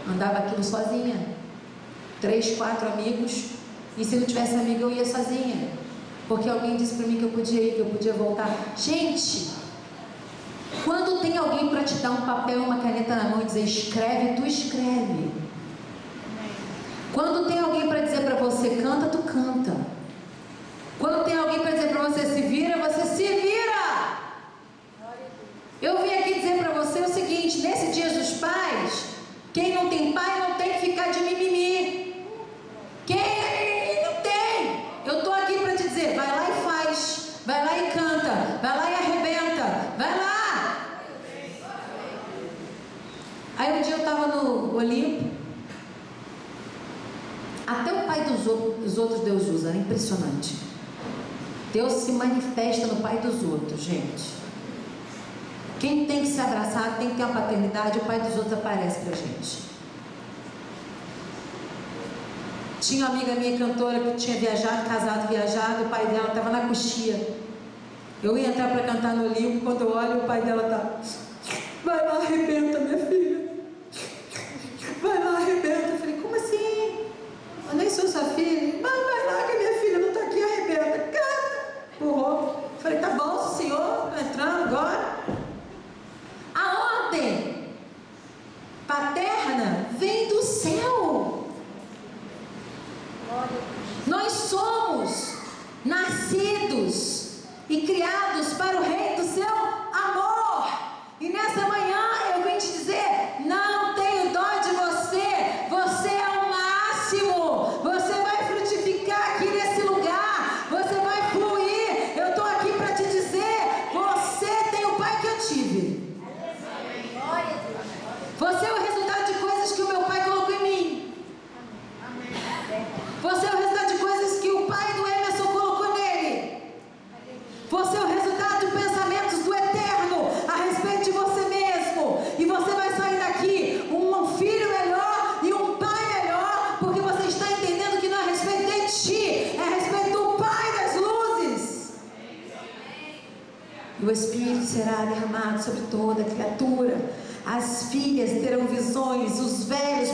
Andava aquilo sozinha. 3, 4 amigos. E se não tivesse amigo, eu ia sozinha. Porque alguém disse para mim que eu podia ir, que eu podia voltar. Gente, quando tem alguém para te dar um papel e uma caneta na mão e dizer escreve, tu escreve. Quando tem alguém para dizer para você canta, tu canta. Quando tem alguém para dizer para você se vira, você se vira. Eu vim aqui dizer para você o seguinte: nesse Dia dos Pais, quem não tem pai não tem que ficar de mimimi. Quem não tem, eu estou aqui para te dizer, vai lá e faz, vai lá e canta, vai lá e arrebenta, vai lá. Aí um dia eu estava no Olimpo, até o pai dos outros Deus usa, é impressionante. Deus se manifesta no pai dos outros, gente. Quem tem que se abraçar, tem que ter uma paternidade, o pai dos outros aparece pra gente. Tinha uma amiga minha cantora que tinha viajado, casado, viajado, o pai dela estava na coxia. Eu ia entrar para cantar no Olimpo, quando eu olho, o pai dela tá, vai lá, arrebenta, minha filha. Vai lá, arrebenta. Eu falei, como assim? Eu nem sou sua filha. Mas vai lá que a minha filha não está aqui, arrebenta. Canta. Burrou. Falei, tá bom, senhor, tô entrando agora. A ordem paterna vem do céu. Nós somos nascidos e criados para o reino do seu amor. E nessa manhã eu vim te dizer, não tenho dó de você. Você é o máximo. Você vai frutificar aqui nesse lugar. Você vai fluir. Eu estou aqui para te dizer, você tem o pai que eu tive. o Espírito será derramado sobre toda criatura. As filhas terão visões, os velhos,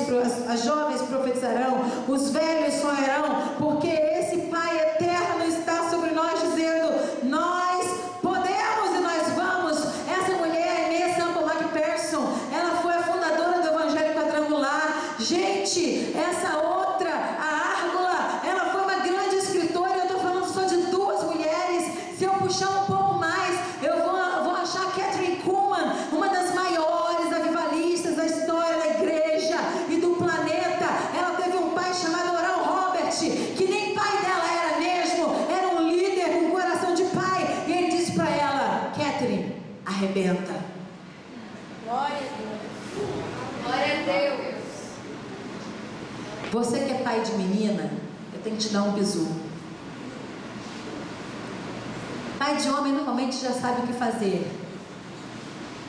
as jovens profetizarão, os velhos sonharão, porque esse Pai eterno está sobre nós, dizendo: nós podemos e nós vamos. Essa mulher, Inês Sample McPherson, ela foi a fundadora do Evangelho Quadrangular. Gente, essa outra, a Árgula, ela foi uma grande escritora. Eu estou falando só de duas mulheres. Se eu puxar um pouco mais, eu vou achar Catherine Kuhlman, uma das maiores avivalistas da história da igreja e do planeta. Ela teve um pai chamado Oral Robert, que nem pai dela era mesmo, era um líder com coração de pai, e ele disse para ela: Catherine, arrebenta. Glória a Deus. Glória a Deus. Você que é pai de menina, eu tenho que te dar um bisu. Pai de homem normalmente já sabe o que fazer,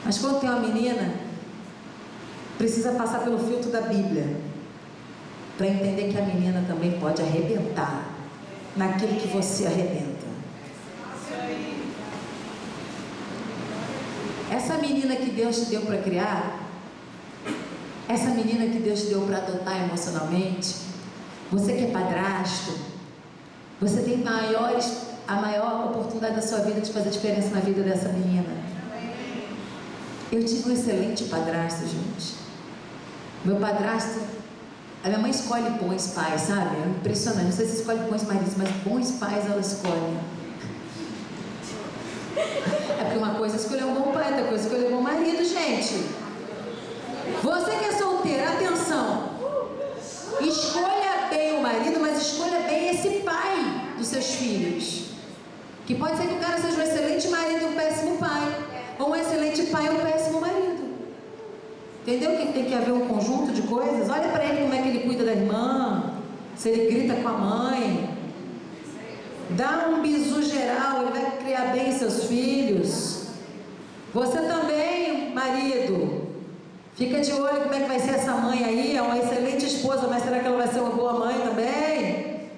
mas quando tem uma menina, precisa passar pelo filtro da Bíblia para entender que a menina também pode arrebentar naquilo que você arrebenta. Essa menina que Deus te deu para criar, essa menina que Deus te deu para adotar emocionalmente, você que é padrasto, você tem a maior oportunidade da sua vida de fazer diferença na vida dessa menina. Eu tive um excelente padrasto, gente. Meu padrasto, a minha mãe escolhe bons pais, sabe? É impressionante. Não sei se escolhe bons maridos, mas bons pais ela escolhe. É porque uma coisa é escolher um bom pai, outra coisa é escolher um bom marido, gente. Você que é solteira, atenção. Escolha bem o marido, mas escolha bem esse pai dos seus filhos. Que pode ser que o cara seja um excelente marido e um péssimo pai, ou um excelente pai e um péssimo marido. Entendeu que tem que haver um conjunto de coisas? Olha para ele como é que ele cuida da irmã, se ele grita com a mãe. Dá um bisu geral, ele vai criar bem seus filhos. Você também, marido, fica de olho como é que vai ser essa mãe aí. É uma excelente esposa, mas será que ela vai ser uma boa mãe também?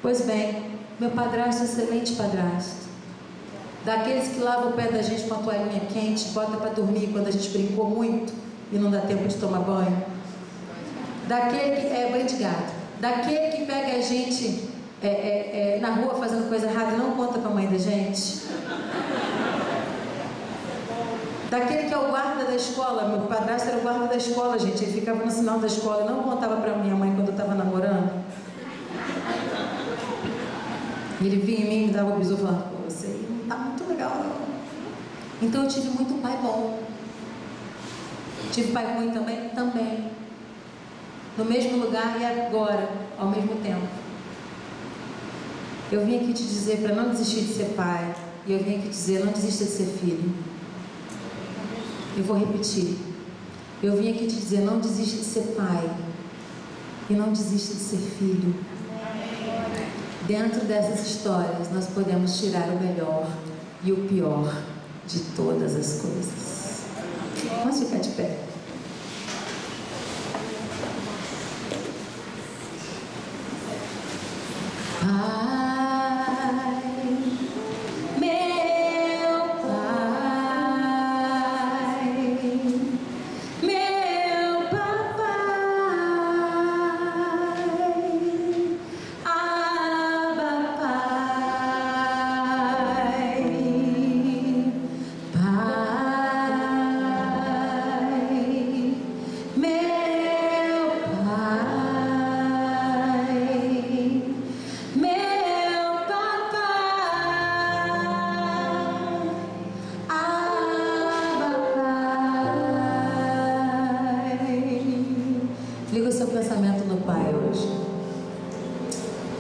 Pois bem, meu padrasto é um excelente padrasto. Daqueles que lavam o pé da gente com a toalhinha quente, bota para dormir quando a gente brincou muito e não dá tempo de tomar banho. Daquele que é banho de gato. Daquele que pega a gente na rua fazendo coisa errada e não conta para a mãe da gente. Daquele que é o guarda da escola. Meu padrasto era o guarda da escola, gente. Ele ficava no sinal da escola e não contava para minha mãe quando eu estava namorando. E ele vinha em mim e me dava o bisu e falava: pô, você não tá muito legal não. Então eu tive muito pai bom. Tive pai ruim também? Também. No mesmo lugar e agora, ao mesmo tempo. Eu vim aqui te dizer para não desistir de ser pai. E eu vim aqui dizer: não desista de ser filho. Eu vou repetir. Eu vim aqui te dizer: não desista de ser pai. E não desista de ser filho. Dentro dessas histórias, nós podemos tirar o melhor e o pior de todas as coisas. Vamos ficar de pé. Pai, meu Pai, meu papai, Abba Pai, Pai, meu Liga o seu pensamento no Pai hoje.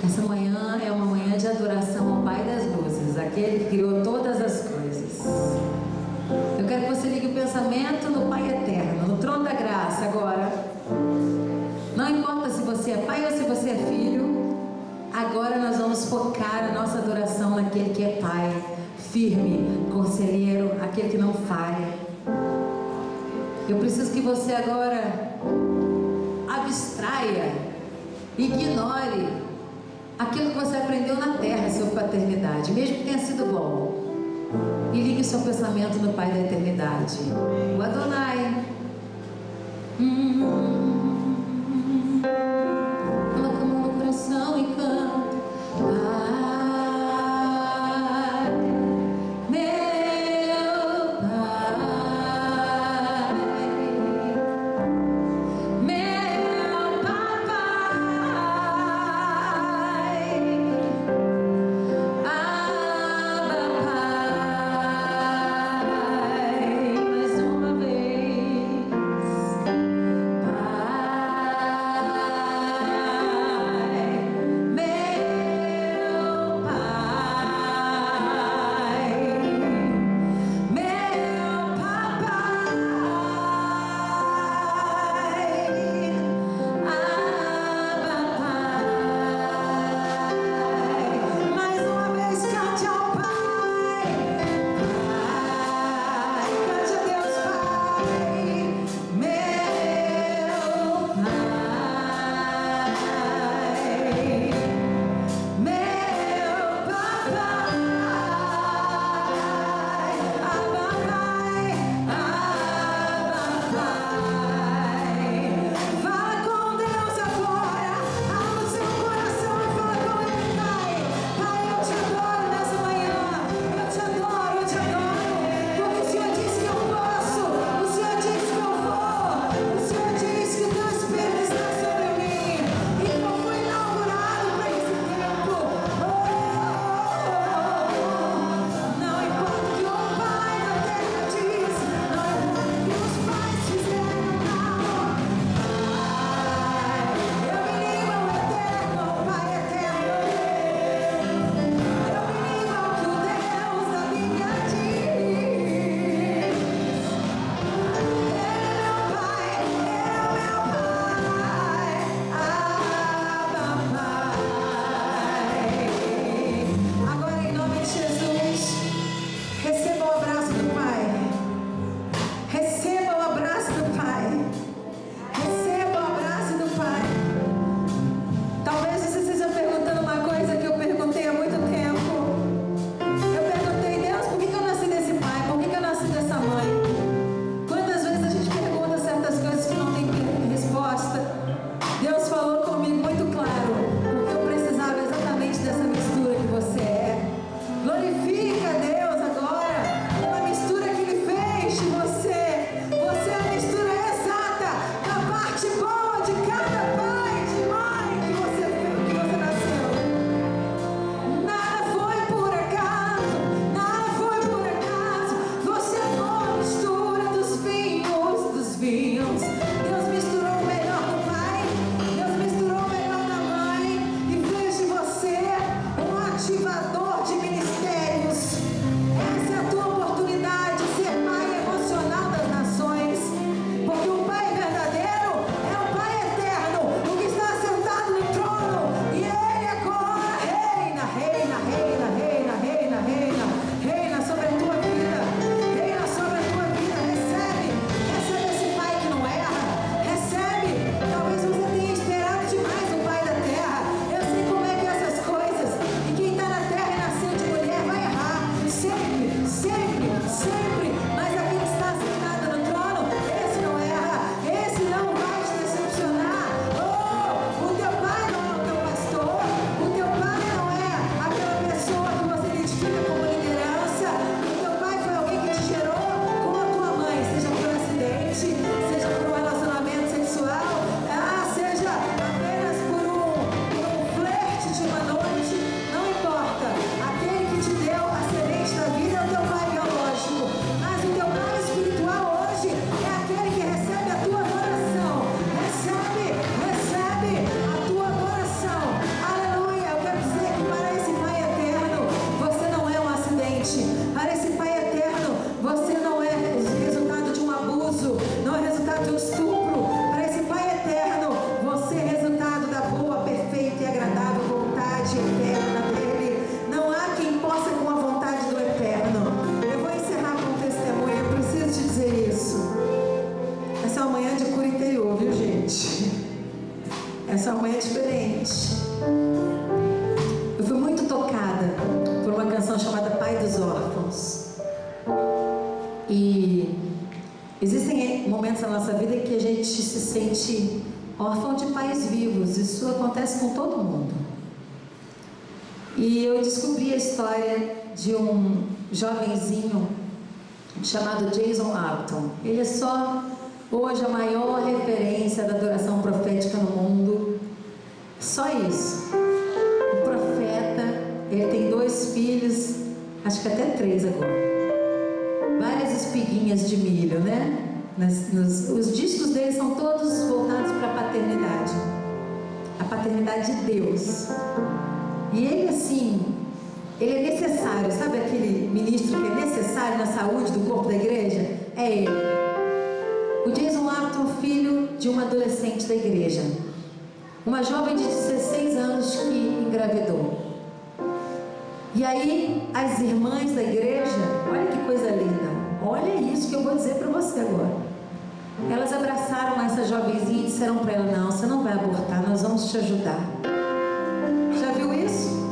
Essa manhã é uma manhã de adoração ao Pai das luzes, aquele que criou todas as coisas. Eu quero que você ligue o pensamento no Pai eterno, no trono da graça agora. Não importa se você é pai ou se você é filho, agora nós vamos focar a nossa adoração naquele que é Pai, firme, conselheiro, aquele que não falha. Eu preciso que você agora abstraia, ignore aquilo que você aprendeu na terra sobre paternidade, mesmo que tenha sido bom. e ligue seu pensamento no Pai da eternidade, o Adonai. Coloca a mão no coração e canta. Pai, meu Pai, meu papai, Abba Pai, mais uma vez, Essa manhã é diferente. Eu fui muito tocada por uma canção chamada Pai dos Órfãos. Existem momentos na nossa vida em que a gente se sente órfão de pais vivos. Isso acontece com todo mundo. E eu descobri a história de um jovenzinho chamado Jason Arthur. Ele é só hoje a maior referência da adoração profética no mundo. Só isso. O profeta, ele tem 2 filhos, acho que até 3 agora. Várias espiguinhas de milho, né? Os discos dele são todos voltados para a paternidade. A paternidade de Deus. E ele, assim, ele é necessário. Sabe aquele ministro que é necessário na saúde do corpo da igreja? É ele. O Jason Arthur, filho de uma adolescente da igreja. Uma jovem de 16 anos que engravidou. E aí, as irmãs da igreja, olha que coisa linda, olha isso que eu vou dizer para você agora. Elas abraçaram essa jovenzinha e disseram para ela: não, você não vai abortar, nós vamos te ajudar. Já viu isso?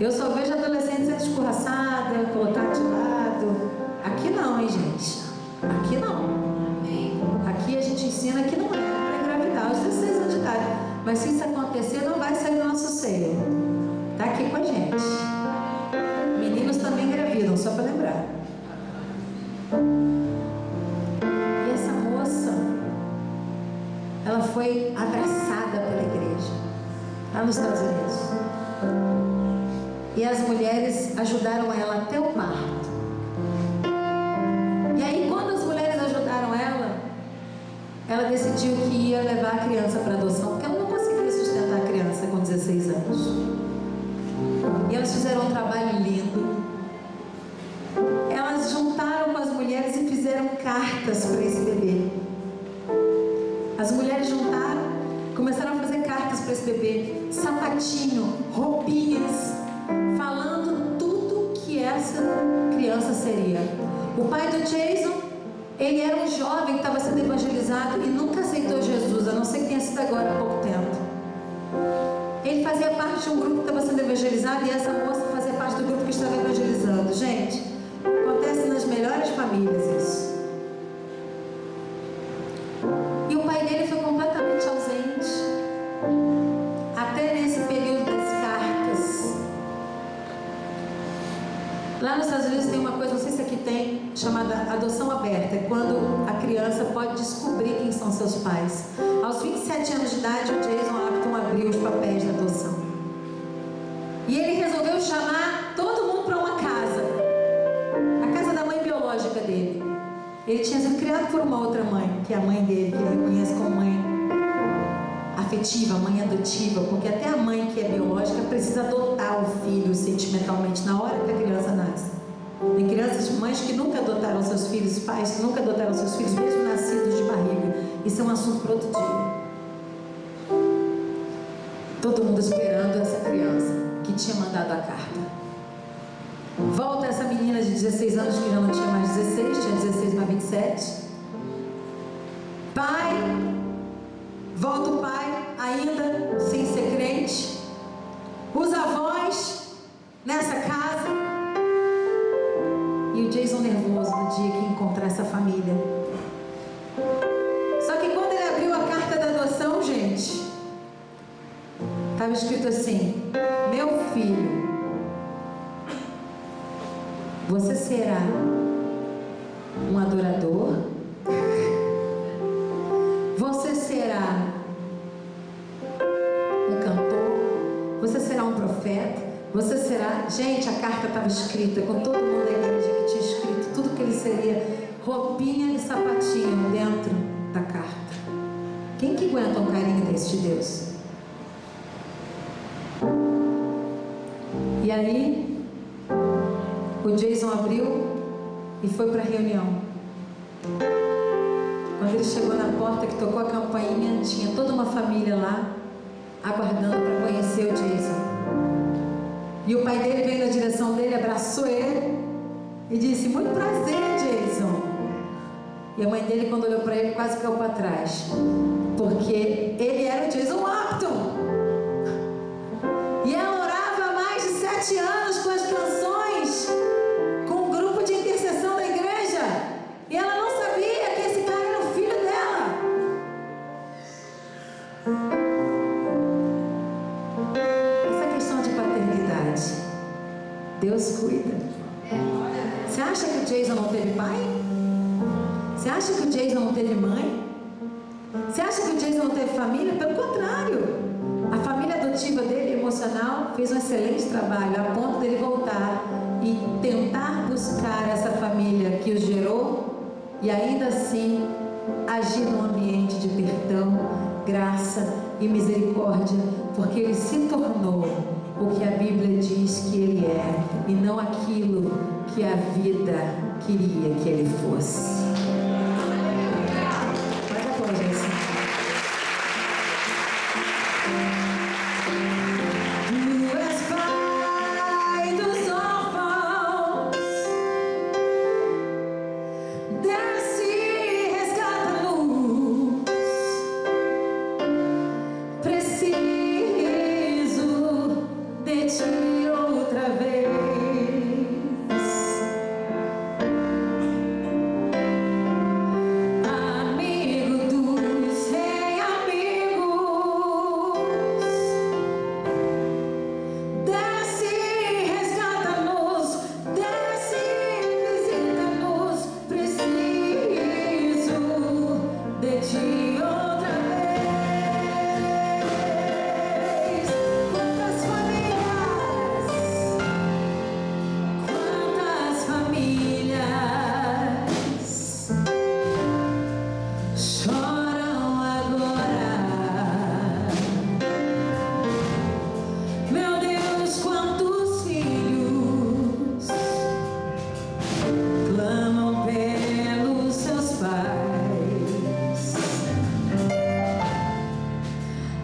Eu só vejo adolescente sendo escorraçada, colocada de lado. Aqui não, hein, gente? Aqui não. Aqui a gente ensina que não é para engravidar aos 16 anos de idade. Mas se isso acontecer, não vai sair do nosso seio. Está aqui com a gente. Meninos também engravidam, só para lembrar. E essa moça, ela foi abraçada pela igreja, lá nos Estados Unidos. E as mulheres ajudaram ela até o parto. E aí, quando as mulheres ajudaram ela decidiu que ia levar a criança para adoção, porque ela não conseguia sustentar a criança com 16 anos. E elas fizeram um trabalho lindo. Elas juntaram com as mulheres e fizeram cartas para esse bebê. As mulheres juntaram, começaram a fazer cartas para esse bebê, sapatinho, roupinhas, falando tudo que essa criança seria. O pai do Jason, ele era um jovem que estava sendo evangelizado e nunca aceitou Jesus, a não ser que tenha sido agora há pouco tempo. Ele fazia parte de um grupo que estava sendo evangelizado e essa moça fazia parte do grupo que estava evangelizando. Gente, acontece nas melhores famílias isso. E o pai dele foi completamente ausente. Até nesse período das cartas. Lá nos Estados Unidos tem uma coisa, não sei se aqui tem, chamada adoção aberta. É quando a criança pode descobrir quem são seus pais. Aos 27 anos de idade, o Jason Arthur abriu os papéis da adoção. E ele resolveu chamar todo mundo para uma casa. A casa da mãe biológica dele. Ele tinha sido criado por uma outra mãe, que é a mãe dele, que ele reconhece como mãe afetiva, mãe adotiva, porque até a mãe que é biológica precisa adotar o filho sentimentalmente na hora que a criança nasce. Tem crianças, mães que nunca adotaram seus filhos, pais que nunca adotaram seus filhos, mesmo nascidos de barriga. Isso é um assunto para outro dia. Todo mundo esperando essa criança que tinha mandado a carta. Volta essa menina de 16 anos, que já não tinha mais 16, tinha 16 mais 27. Pai, volta o pai, ainda sem ser crente. Os avós nessa casa. E o Jason nervoso no dia que encontrar essa família. Só que quando ele abriu a carta da adoção, gente, estava escrito assim: meu filho, você será um adorador, você será um cantor, você será um profeta, você será... Gente, a carta estava escrita com todo mundo da igreja que tinha escrito tudo que ele seria, roupinha e sapatinho dentro da carta. Quem que aguenta um carinho desse de Deus? E aí o Jason abriu e foi para a reunião. Quando ele chegou na porta que tocou a campainha, tinha toda uma família lá aguardando para conhecer o Jason. E o pai dele veio na direção dele, abraçou ele e disse: muito prazer, Jason. E a mãe dele, quando olhou para ele, quase caiu para trás, porque ele era o Jason Arthur. E ela orava há mais de 7 anos com as canções, com o grupo de intercessão da igreja. E Deus cuida. Você acha que o Jason não teve pai? Você acha que o Jason não teve mãe? Você acha que o Jason não teve família? Pelo contrário, a família adotiva dele, emocional, fez um excelente trabalho a ponto dele voltar e tentar buscar essa família que o gerou e ainda assim agir num ambiente de perdão, graça e misericórdia, porque ele se tornou o que a Bíblia diz que ele é e não aquilo que a vida queria que ele fosse. Mas agora, gente. Tu és pai dos órfãos, desce e resgata-nos. Preciso de ti outra vez. Amigo dos sem amigos, desce e resgata-nos, desce e visita-nos. Preciso de ti outra vez. Quantas famílias choram agora? Meu Deus, quantos filhos clamam pelos seus pais.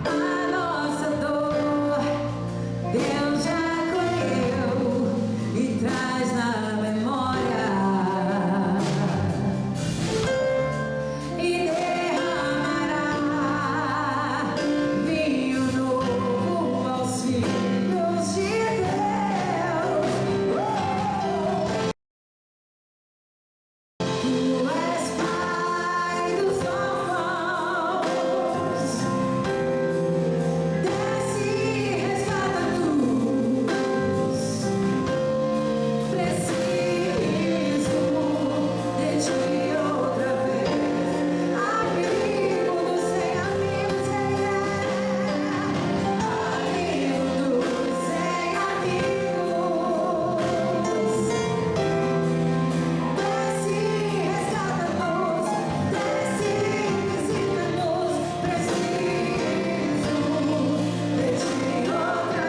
A nossa dor Deus já colheu e traz na memória e derramará vinho novo aos filhos de Deus. Tu és pai dos órfãos, desce e resgata-nos. Preciso de ti outra vez. Amigo dos sem amigos, amigo dos sem amigos, desce e resgata-nos, desce e visita-nos. Preciso de ti outra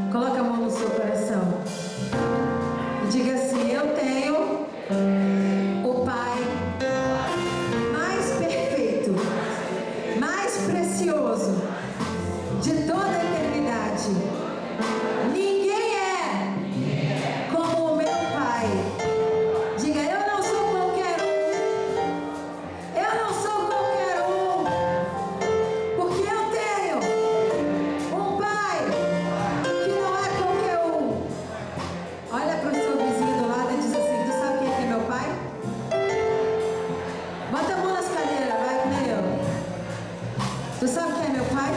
Coloca a mão no seu coração e diga assim: eu tenho o Pai mais perfeito, mais precioso de toda a eternidade. Ninguém é como o meu Pai. Diga: eu não sou qualquer um. Eu não sou qualquer um, porque eu tenho um Pai que não é qualquer um. Olha para o seu vizinho do lado e diz assim: tu sabe quem é meu pai? Bota a mão nas cadeiras, vai, que nem eu. Tu sabe quem é meu pai?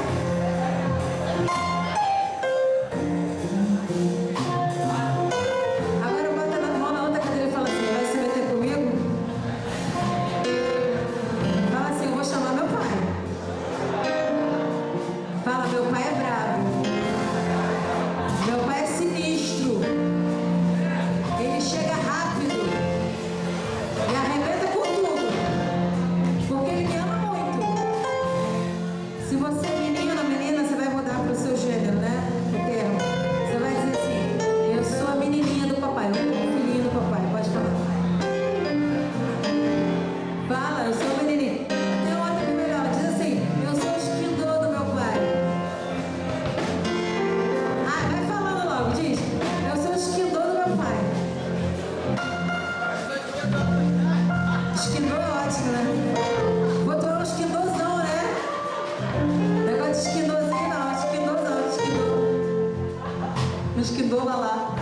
Agora bota a mão na outra cadeira e fala assim: vai se meter comigo? Fala assim: eu vou chamar meu pai. Fala: meu pai é bravo. Meu pai é sinistro. Ele chega rápido e arrebenta com tudo, porque ele me ama muito. Se você é menino ou menina, você vai mudar para o seu gênero, né? Porque você vai dizer Nos quindola lá.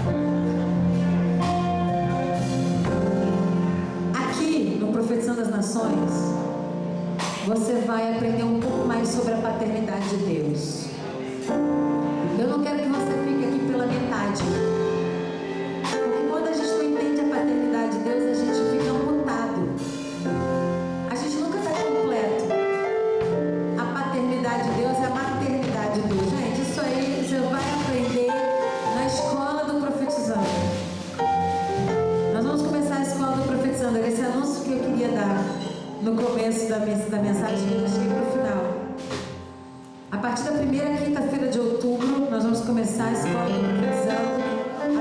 Aqui, no Profetizando as Nações, você vai aprender um pouco mais sobre a paternidade de Deus. Eu não quero que você fique aqui pela metade. Porque quando a gente não entende a paternidade de Deus, a gente fica amputado. A gente nunca está completo. A paternidade de Deus é a maternidade de Deus. Gente, isso aí você vai aprender na escola do Profetizando. Nós vamos começar a escola do Profetizando. Era esse anúncio que eu queria dar no começo da mensagem, que eu cheguei para o final. A partir da primeira quinta-feira de outubro, nós vamos começar a escola do Profetizando.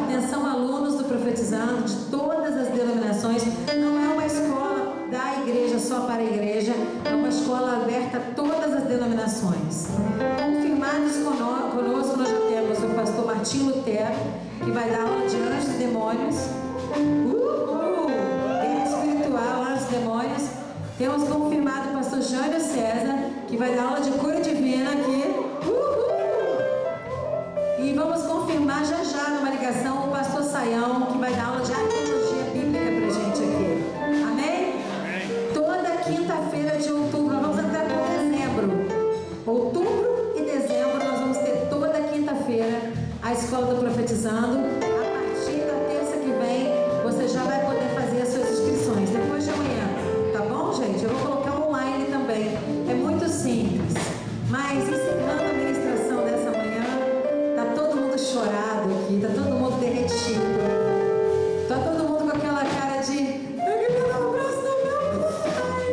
Atenção, alunos do Profetizando, de todas as denominações. Não é uma escola da igreja só para a igreja, é uma escola aberta a todas as denominações. Confirmados conosco, nós já temos o pastor Martim Lutero, que vai dar aula de anjos e demônios. Guerra espiritual, anjos e demônios. Temos confirmado o pastor Jânio César, que vai dar aula de cura divina aqui. E vamos confirmar já já numa ligação o pastor Saião, que vai dar aula de arqueologia bíblica pra gente aqui. Amém? Toda quinta-feira de outubro, nós vamos entrar em dezembro. Outubro e dezembro, nós vamos ter toda quinta-feira a escola do Profetizando. A partir da terça que vem, você já vai poder fazer as suas inscrições. Depois de amanhã. Tá bom, gente? Eu vou colocar online também. É muito simples. Mas encerrando a ministração dessa manhã, tá todo mundo chorado aqui, tá todo mundo derretido. Tá todo mundo com aquela cara de eu queria dar um abraço no meu pai.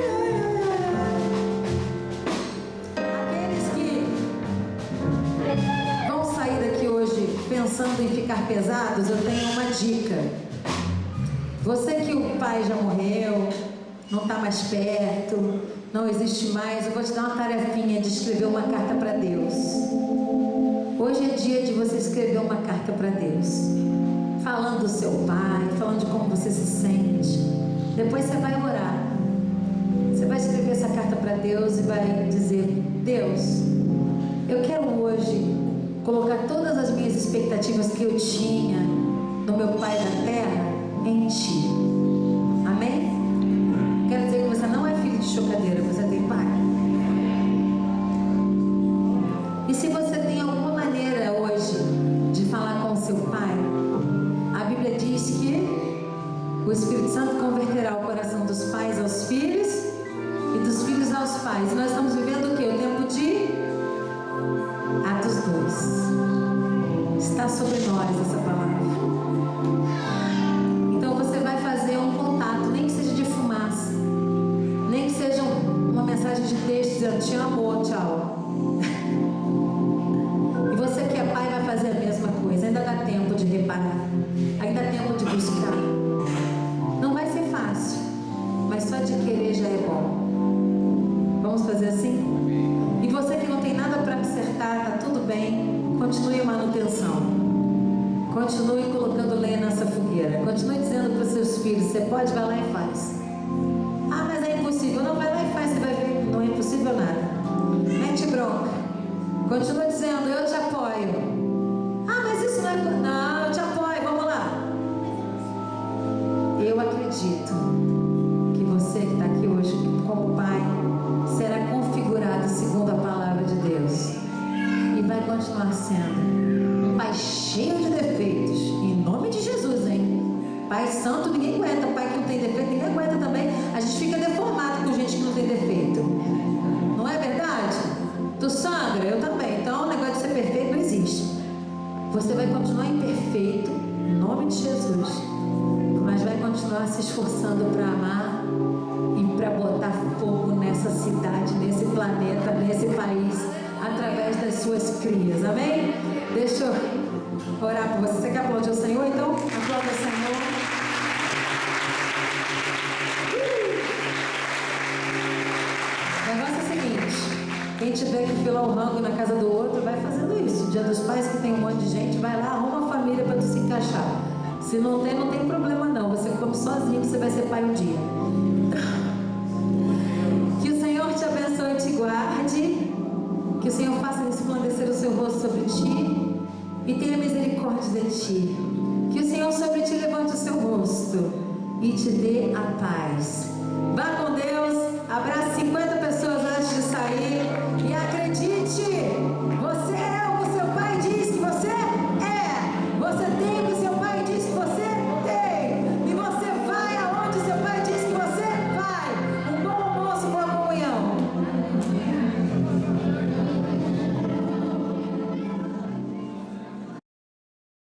Aqueles que vão sair daqui hoje pensando em ficar pesados, eu tenho uma dica. Você que o pai já morreu, não está mais perto, não existe mais, eu vou te dar uma tarefinha de escrever uma carta para Deus. Hoje é dia de você escrever uma carta para Deus, falando do seu pai, falando de como você se sente. Depois você vai orar. Você vai escrever essa carta para Deus e vai dizer: Deus, eu quero hoje colocar todas as minhas expectativas que eu tinha no meu pai da terra em Ti. Amém? Quero dizer que você não é filho de chocadeira, você tem pai. E se você tem alguma maneira hoje de falar com o seu pai, a Bíblia diz que o Espírito Santo converterá o coração dos pais aos filhos e dos filhos aos pais. E nós estamos vivendo o quê? O tempo de Atos 2. Está sobre nós essa palavra. Então você vai fazer um contato, nem que seja de fumaça, nem que seja uma mensagem de texto dizendo te amo, tchau. E você que é pai vai fazer a mesma coisa. Ainda dá tempo de reparar, ainda dá tempo de buscar. Não vai ser fácil, mas só de querer já é bom. Vamos fazer assim? E você que não tem nada para acertar, tá tudo bem, continue a manutenção. Continue colocando lenha nessa fogueira. Continue dizendo para os seus filhos: você pode, vai lá e faz. Ah, mas é impossível. Não, vai lá e faz, você vai ver. Não é impossível nada. Mete bronca. Continue dizendo: eu te apoio. Ah, mas isso não é... Não, eu te apoio, vamos lá. Eu acredito que você que está aqui hoje como pai será configurado segundo a palavra de Deus. E vai continuar sendo um pai cheio de defeitos, em nome de Jesus, hein? Pai santo ninguém aguenta, pai que não tem defeito ninguém aguenta também. A gente fica deformado com gente que não tem defeito, não é verdade? Tu sangra, eu também. Então o negócio de ser perfeito não existe. Você vai continuar imperfeito, em nome de Jesus, mas vai continuar se esforçando para amar e para botar fogo nessa cidade, nesse planeta, nesse país, através das suas crias, amém? Deixa eu orar por você. Você quer aplaudir o Senhor? Então, aplauda o Senhor. O negócio é o seguinte: quem tiver que filar o rango na casa do outro, vai fazendo isso. Dia dos Pais, que tem um monte de gente, vai lá, arruma uma família para tu se encaixar. Se não tem, não tem problema não. Você come sozinho, que você vai ser pai um dia. Que o Senhor te abençoe e te guarde. Que o Senhor faça resplandecer o seu rosto sobre ti e tenha misericórdia de ti. Que o Senhor sobre ti levante o seu rosto e te dê a paz. Vá com Deus, abrace 50 pessoas antes de sair e acredite.